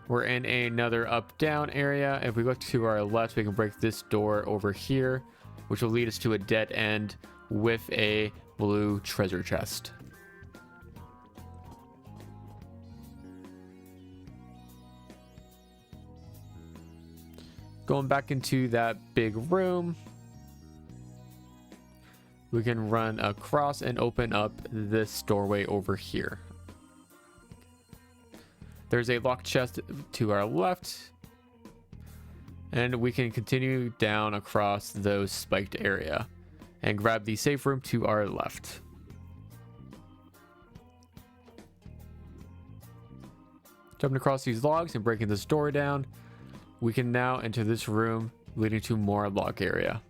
We're in another up-down area. If we look to our left, we can break this door over here, which will lead us to a dead end with a blue treasure chest. Going back into that big room, we can run across and open up this doorway over here. There's a locked chest to our left, and we can continue down across those spiked area and grab the safe room to our left. Jumping across these logs and breaking this door down, we can now enter this room leading to more log area.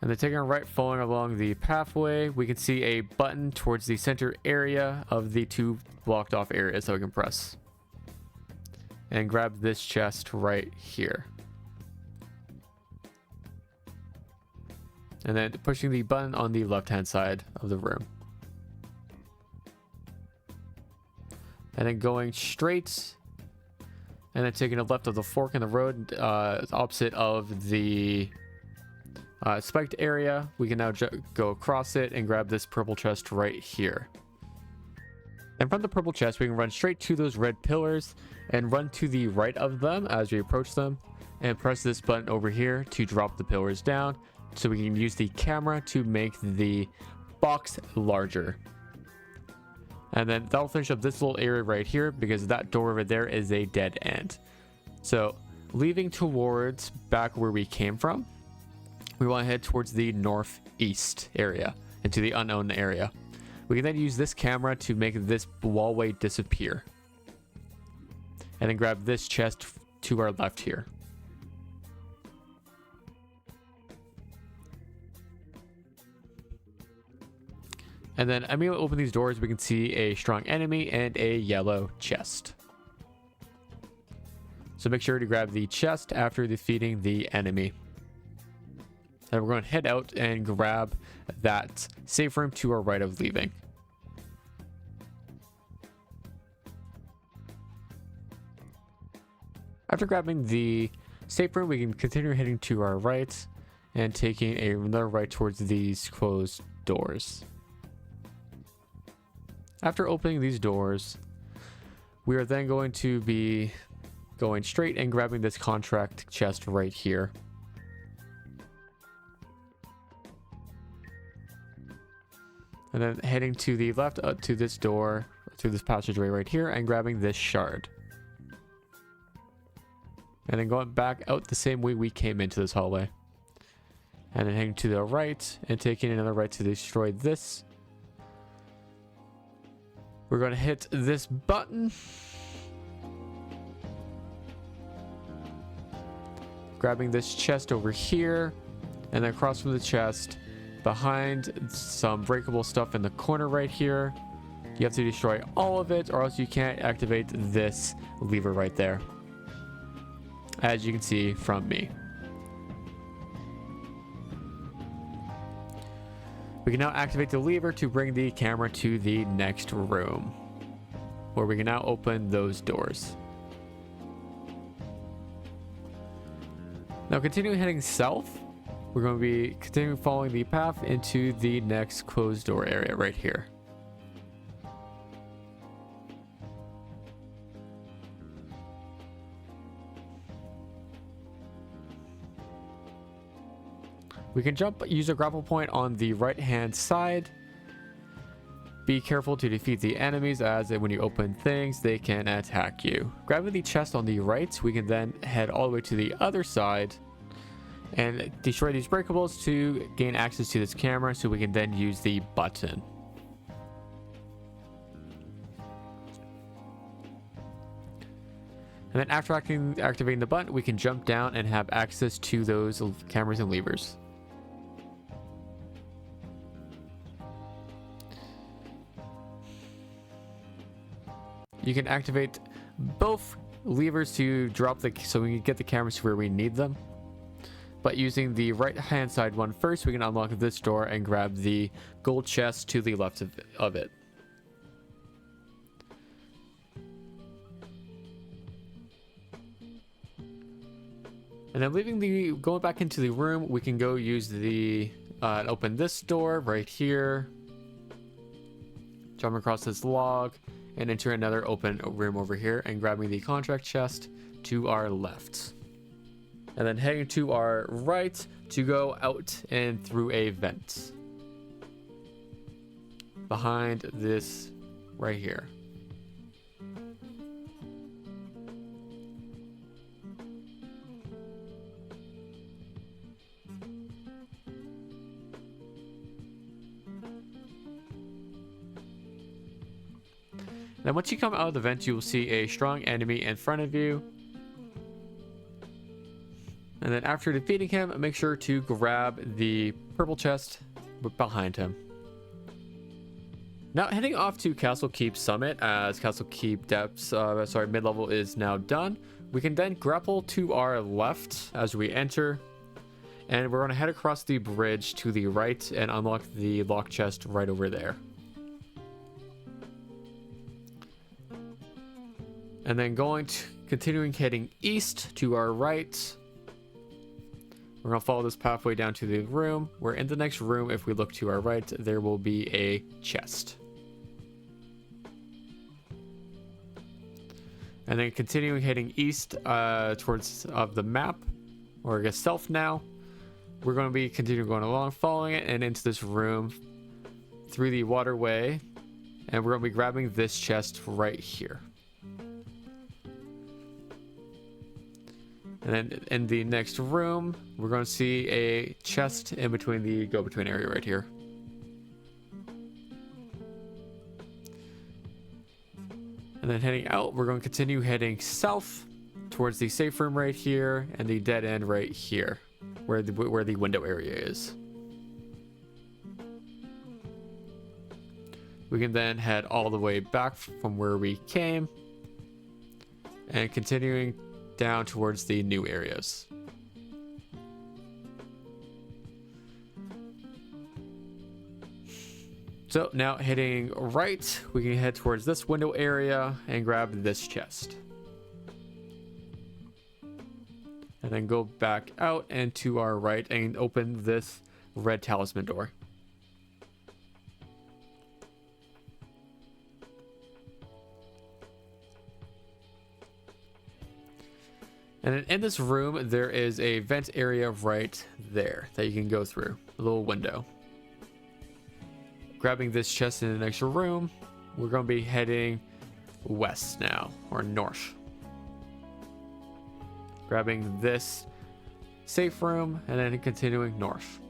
And then taking a right, following along the pathway, we can see a button towards the center area of the two blocked off areas that we can press. And grab this chest right here. And then pushing the button on the left hand side of the room. And then going straight, and then taking a left of the fork in the road, opposite of the spiked area, we can now go across it and grab this purple chest right here. And from the purple chest, we can run straight to those red pillars and run to the right of them as we approach them, and press this button over here to drop the pillars down, so we can use the camera to make the box larger. And then that'll finish up this little area right here, because that door over there is a dead end. So leaving towards back where we came from, we want to head towards the northeast area, into the unknown area. We can then use this camera to make this wallway disappear. And then grab this chest to our left here. And then immediately open these doors, we can see a strong enemy and a yellow chest. So make sure to grab the chest after defeating the enemy. And we're going to head out and grab that safe room to our right of leaving. After grabbing the safe room, we can continue heading to our right and taking another right towards these closed doors. After opening these doors, we are then going to be going straight and grabbing this contract chest right here. And then heading to the left to this door, to this passageway right here, and grabbing this shard. And then going back out the same way we came into this hallway. And then heading to the right and taking another right to destroy this. We're going to hit this button. Grabbing this chest over here. And then across from the chest, behind some breakable stuff in the corner right here. You have to destroy all of it, or else you can't activate this lever right there, as you can see from me. We can now activate the lever to bring the camera to the next room, where we can now open those doors. Now continuing heading south, we're going to be continuing following the path into the next closed door area right here. We can use a grapple point on the right hand side be careful to defeat the enemies, as when you open things, they can attack you. Grabbing the chest on the right, we can then head all the way to the other side and destroy these breakables to gain access to this camera, so we can then use the button. And then after activating the button, we can jump down and have access to those cameras and levers. You can activate both levers to drop so we can get the cameras to where we need them. But using the right hand side one first, we can unlock this door and grab the gold chest to the left of it. And then going back into the room, we can go use the open this door right here, jump across this log, and enter another open room over here, and grabbing the contract chest to our left. And then heading to our right to go out and through a vent behind this right here. Then once you come out of the vent, you will see a strong enemy in front of you. And then after defeating him, make sure to grab the purple chest behind him. Now heading off to Castle Keep Summit, as Castle Keep mid-level is now done. We can then grapple to our left as we enter. And we're going to head across the bridge to the right and unlock the lock chest right over there. And then continuing heading east to our right. We're going to follow this pathway down to the room, where in the next room, if we look to our right, there will be a chest. And then continuing heading east towards the map, or I guess south now. We're going to be continuing going along, following it, and into this room through the waterway. And we're going to be grabbing this chest right here. And then in the next room, we're going to see a chest in between the go-between area right here. And then heading out, we're going to continue heading south towards the safe room right here and the dead end right here, where the window area is. We can then head all the way back from where we came and continuing down towards the new areas. So now heading right, we can head towards this window area and grab this chest. And then go back out and to our right and open this red talisman door. And then in this room, there is a vent area right there that you can go through, a little window. Grabbing this chest in the next room, we're going to be heading west now, or north. Grabbing this safe room, and then continuing north.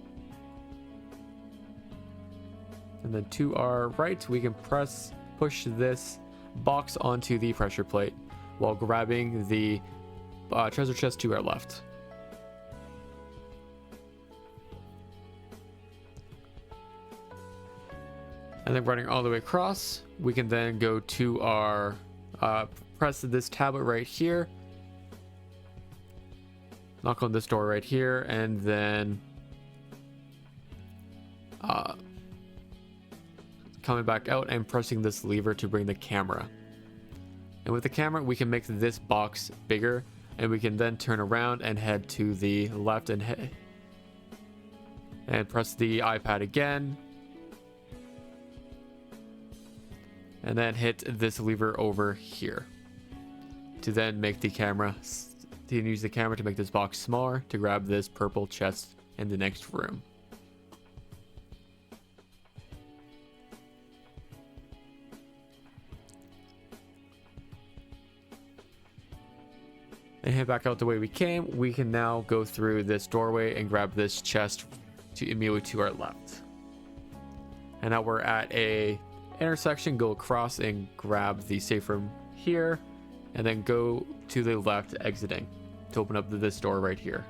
And then to our right, we can push this box onto the pressure plate while grabbing the treasure chest to our left. And then running all the way across, we can then go to our press this tablet right here, knock on this door right here, and then coming back out and pressing this lever to bring the camera. And with the camera, we can make this box bigger, and we can then turn around and head to the left and press the iPad again. And then hit this lever over here to then make the camera, use the camera to make this box smaller to grab this purple chest in the next room. head back out the way we came, we can now go through this doorway and grab this chest immediately to our left. And now we're at a intersection. Go across and grab the safe room here, and then go to the left, exiting to open up this door right here.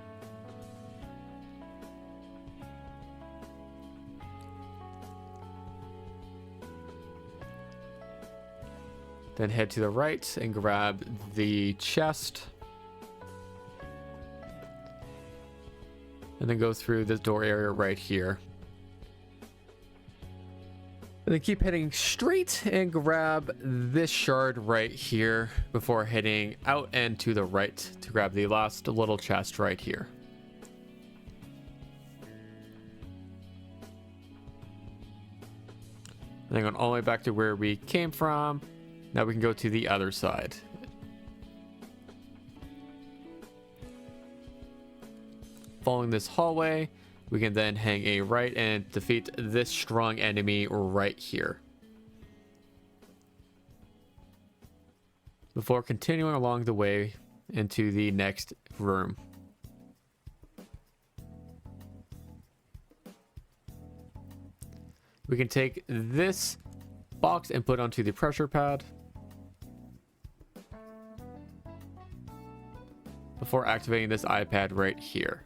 Then head to the right and grab the chest. And then go through this door area right here. And then keep heading straight and grab this shard right here before heading out and to the right to grab the last little chest right here. And then going all the way back to where we came from. Now we can go to the other side. Following this hallway, we can then hang a right and defeat this strong enemy right here. Before continuing along the way into the next room. We can take this box and put onto the pressure pad before activating this iPad right here.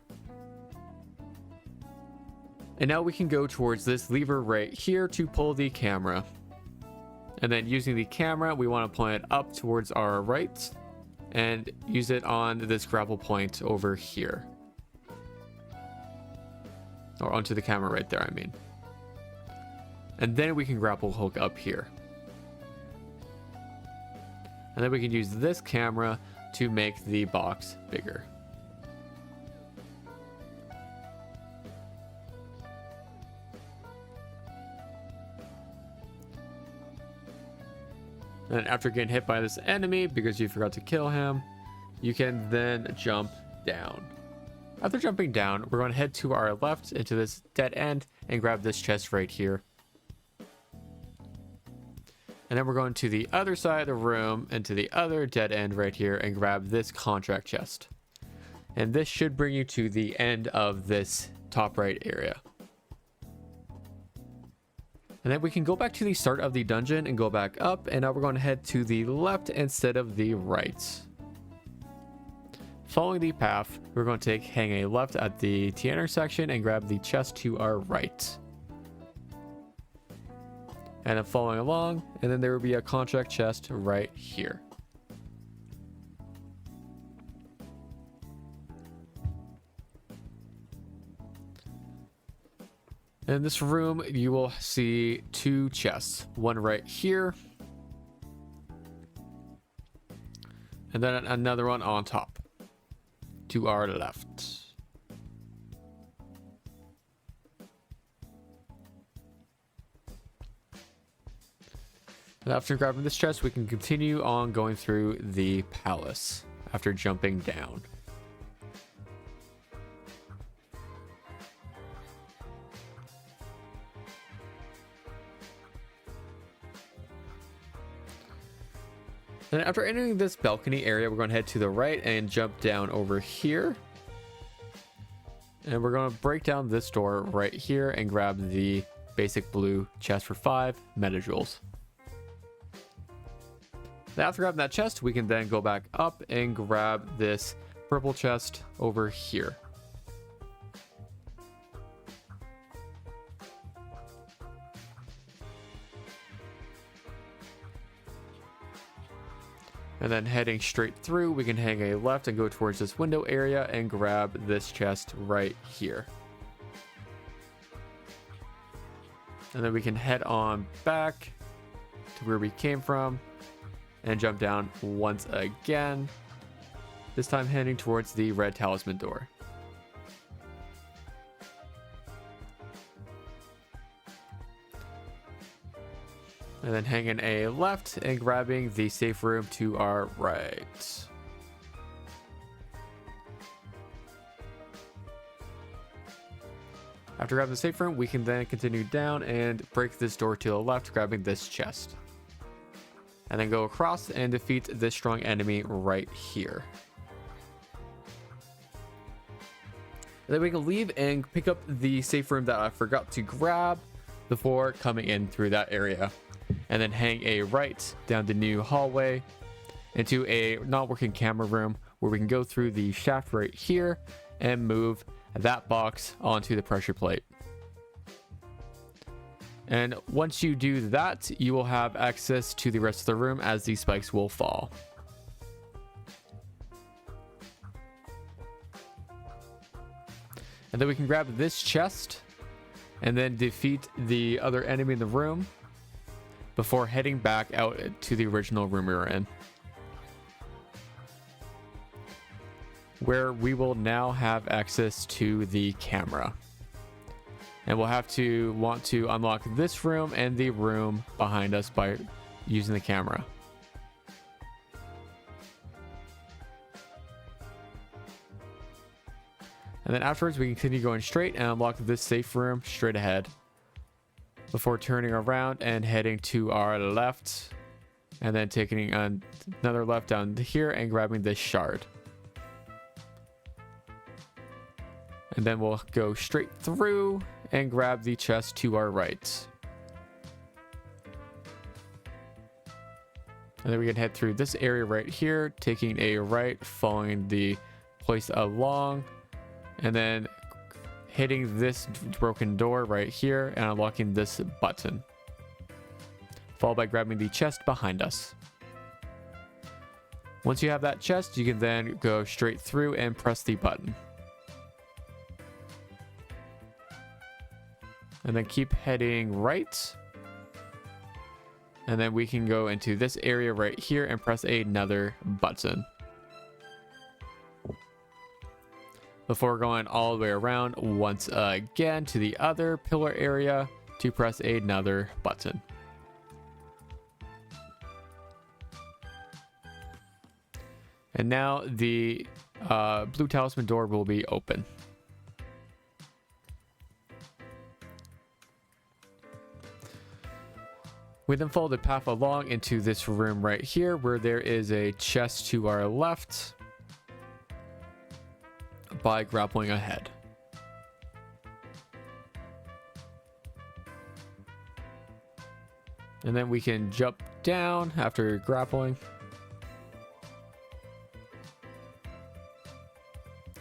And now we can go towards this lever right here to pull the camera. And then using the camera, we want to point it up towards our right and use it on this grapple point over here. Or onto the camera right there, I mean. And then we can grapple hook up here. And then we can use this camera to make the box bigger. And after getting hit by this enemy, because you forgot to kill him, you can then jump down. After jumping down, we're going to head to our left into this dead end and grab this chest right here. And then we're going to the other side of the room and to the other dead end right here and grab this contract chest. And this should bring you to the end of this top right area. And then we can go back to the start of the dungeon and go back up. And now we're going to head to the left instead of the right. Following the path, we're going to hang a left at the T intersection and grab the chest to our right. And then following along, and then there will be a contract chest right here. In this room, you will see two chests. One right here. And then another one on top. To our left. And after grabbing this chest, we can continue on going through the palace after jumping down. And after entering this balcony area, we're going to head to the right and jump down over here. And we're going to break down this door right here and grab the basic blue chest for 5 metajoules. Now after grabbing that chest, we can then go back up and grab this purple chest over here. And then heading straight through, we can hang a left and go towards this window area and grab this chest right here. And then we can head on back to where we came from and jump down once again, this time heading towards the red talisman door. And then hanging a left and grabbing the safe room to our right. After grabbing the safe room, we can then continue down and break this door to the left, grabbing this chest. And then go across and defeat this strong enemy right here. Then we can leave and pick up the safe room that I forgot to grab before coming in through that area. And then hang a right down the new hallway into a not-working camera room where we can go through the shaft right here and move that box onto the pressure plate. And once you do that, you will have access to the rest of the room as these spikes will fall. And then we can grab this chest and then defeat the other enemy in the room before heading back out to the original room we were in, where we will now have access to the camera. And we'll have to want to unlock this room and the room behind us by using the camera. And then afterwards we can continue going straight and unlock this safe room straight ahead before turning around and heading to our left and then taking another left down here and grabbing this shard. And then we'll go straight through and grab the chest to our right. And then we can head through this area right here, taking a right, following the place along, and then hitting this broken door right here and unlocking this button, followed by grabbing the chest behind us. Once you have that chest, you can then go straight through and press the button. And then keep heading right. And then we can go into this area right here and press another button, before going all the way around once again to the other pillar area to press another button. And now the blue talisman door will be open. We then follow the path along into this room right here where there is a chest to our left by grappling ahead. And then we can jump down after grappling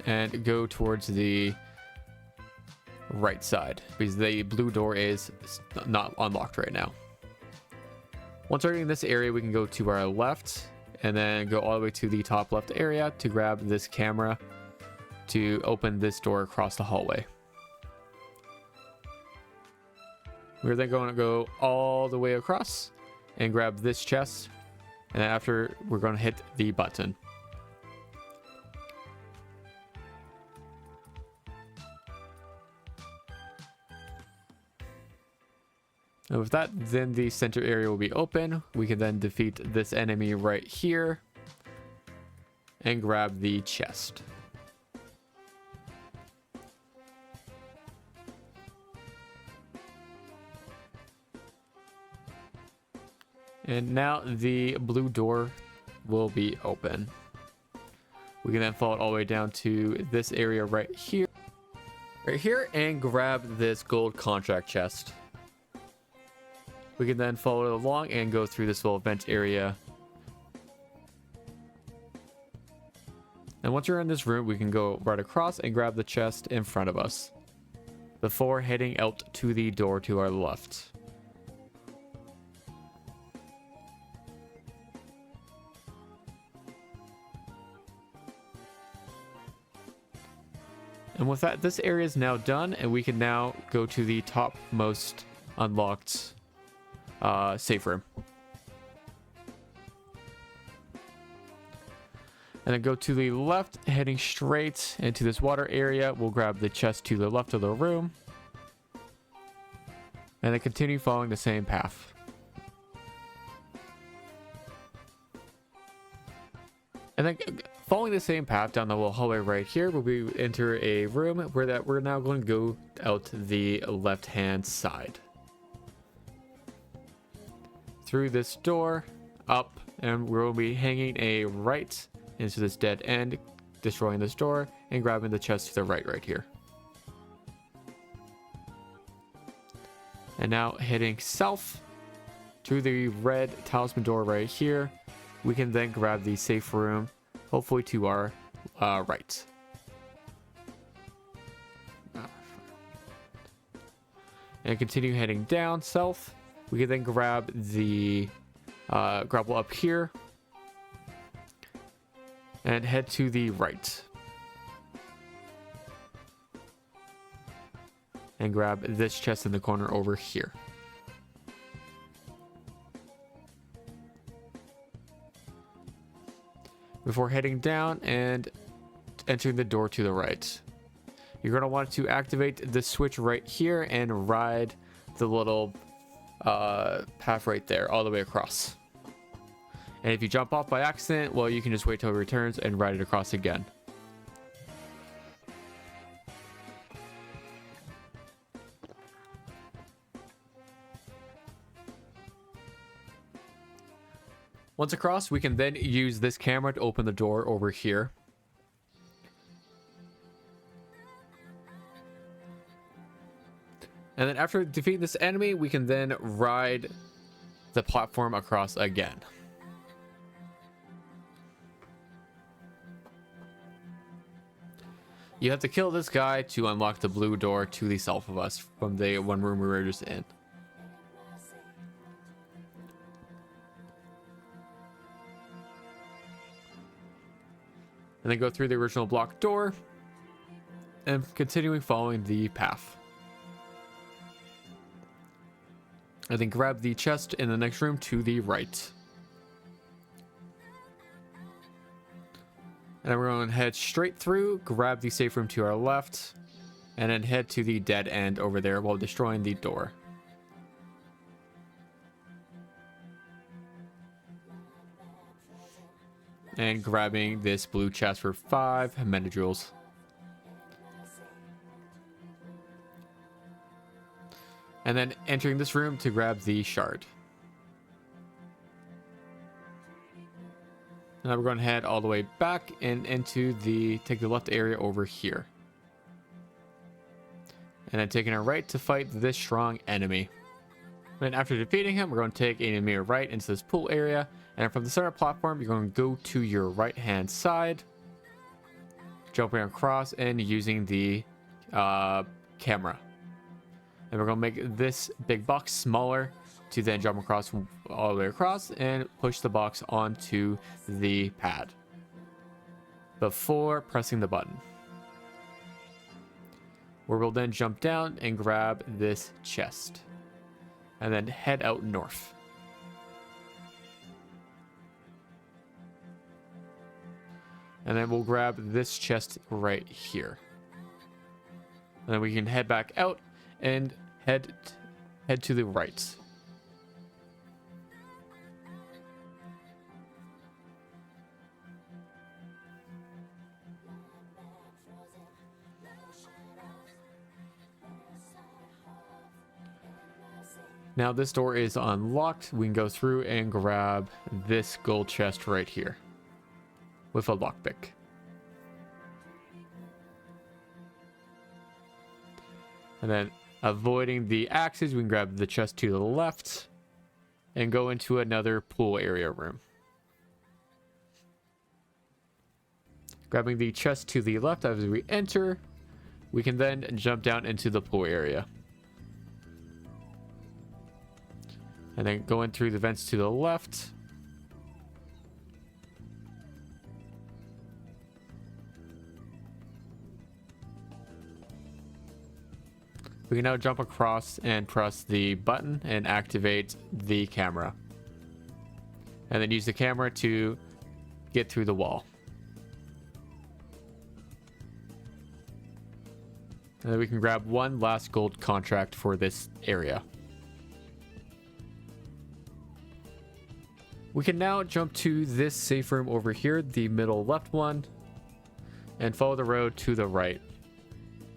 and go towards the right side because the blue door is not unlocked right now. Once entering this area, we can go to our left and then go all the way to the top left area to grab this camera to open this door across the hallway. We're then going to go all the way across and grab this chest, and then after we're going to hit the button. And with that, then the center area will be open. We can then defeat this enemy right here and grab the chest. And now the blue door will be open. We can then follow it all the way down to this area right here. Right here, and grab this gold contract chest. We can then follow it along and go through this little vent area. And once you're in this room, we can go right across and grab the chest in front of us before heading out to the door to our left. And with that, this area is now done, and we can now go to the topmost unlocked safe room. And then go to the left, heading straight into this water area. We'll grab the chest to the left of the room. And then continue following the same path. And then following the same path down the little hallway right here, we enter a room where we're now going to go out the left-hand side. Through this door, up, and we'll be hanging a right into this dead end, destroying this door and grabbing the chest to the right here. And now heading south to the red talisman door right here. We can then grab the safe room, hopefully to our right. And continue heading down south. We can then grab the grapple up here and head to the right. And grab this chest in the corner over here. Before heading down and entering the door to the right. You're going to want to activate the switch right here and ride the little path right there all the way across. And if you jump off by accident, well, you can just wait till it returns and ride it across again. Once across, we can then use this camera to open the door over here. And then after defeating this enemy, we can then ride the platform across again. You have to kill this guy to unlock the blue door to the south of us from the one room we were just in. And then go through the original block door and continuing following the path. And then grab the chest in the next room to the right. And then we're going to head straight through, grab the safe room to our left, and then head to the dead end over there while destroying the door. And grabbing this blue chest for 5 metadrills. And then entering this room to grab the shard. Now we're going to head all the way back and into take the left area over here. And then taking our right to fight this strong enemy. Then after defeating him, we're going to take a mirror right into this pool area. And from the center platform, you're going to go to your right hand side. Jumping across and using the camera. And we're going to make this big box smaller to then jump across all the way across and push the box onto the pad before pressing the button. Where we'll then jump down and grab this chest and then head out north. And then we'll grab this chest right here. And then we can head back out and head to the right. Now this door is unlocked. We can go through and grab this gold chest right here with a lockpick. And then avoiding the axes, we can grab the chest to the left and go into another pool area room. Grabbing the chest to the left as we enter, we can then jump down into the pool area. And then going through the vents to the left. We can now jump across and press the button and activate the camera. And then use the camera to get through the wall. And then we can grab one last gold contract for this area. We can now jump to this safe room over here, the middle left one, and follow the road to the right.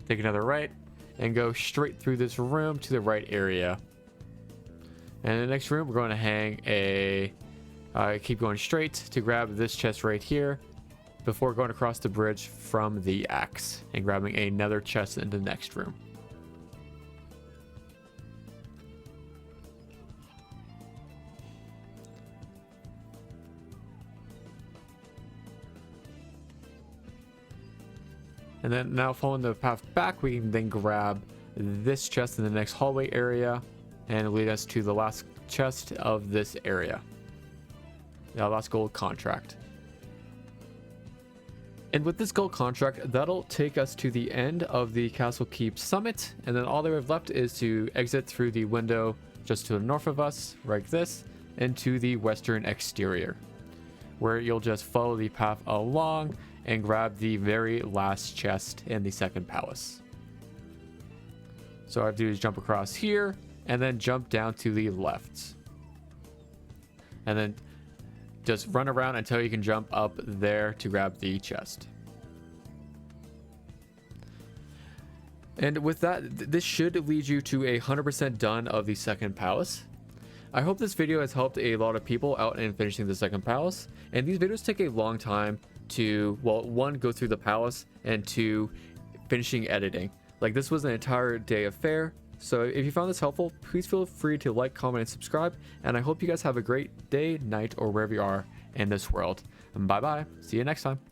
Take another right and go straight through this room to the right area. And in the next room, we're going to hang keep going straight to grab this chest right here before going across the bridge from the axe and grabbing another chest in the next room. And then now following the path back, we can then grab this chest in the next hallway area and lead us to the last chest of this area. The last gold contract. And with this gold contract, that'll take us to the end of the Castle Keep summit. And then all that we have left is to exit through the window just to the north of us, like this, and to the western exterior, where you'll just follow the path along and grab the very last chest in the second palace. So all I have to do is jump across here and then jump down to the left. And then just run around until you can jump up there to grab the chest. And with that, this should lead you to 100% done of the second palace. I hope this video has helped a lot of people out in finishing the second palace. And these videos take a long time to, well, one, go through the palace, and two, finishing editing. Like, this was an entire day affair. So if you found this helpful, please feel free to like, comment, and subscribe. And I hope you guys have a great day, night, or wherever you are in this world. And bye bye. See you next time.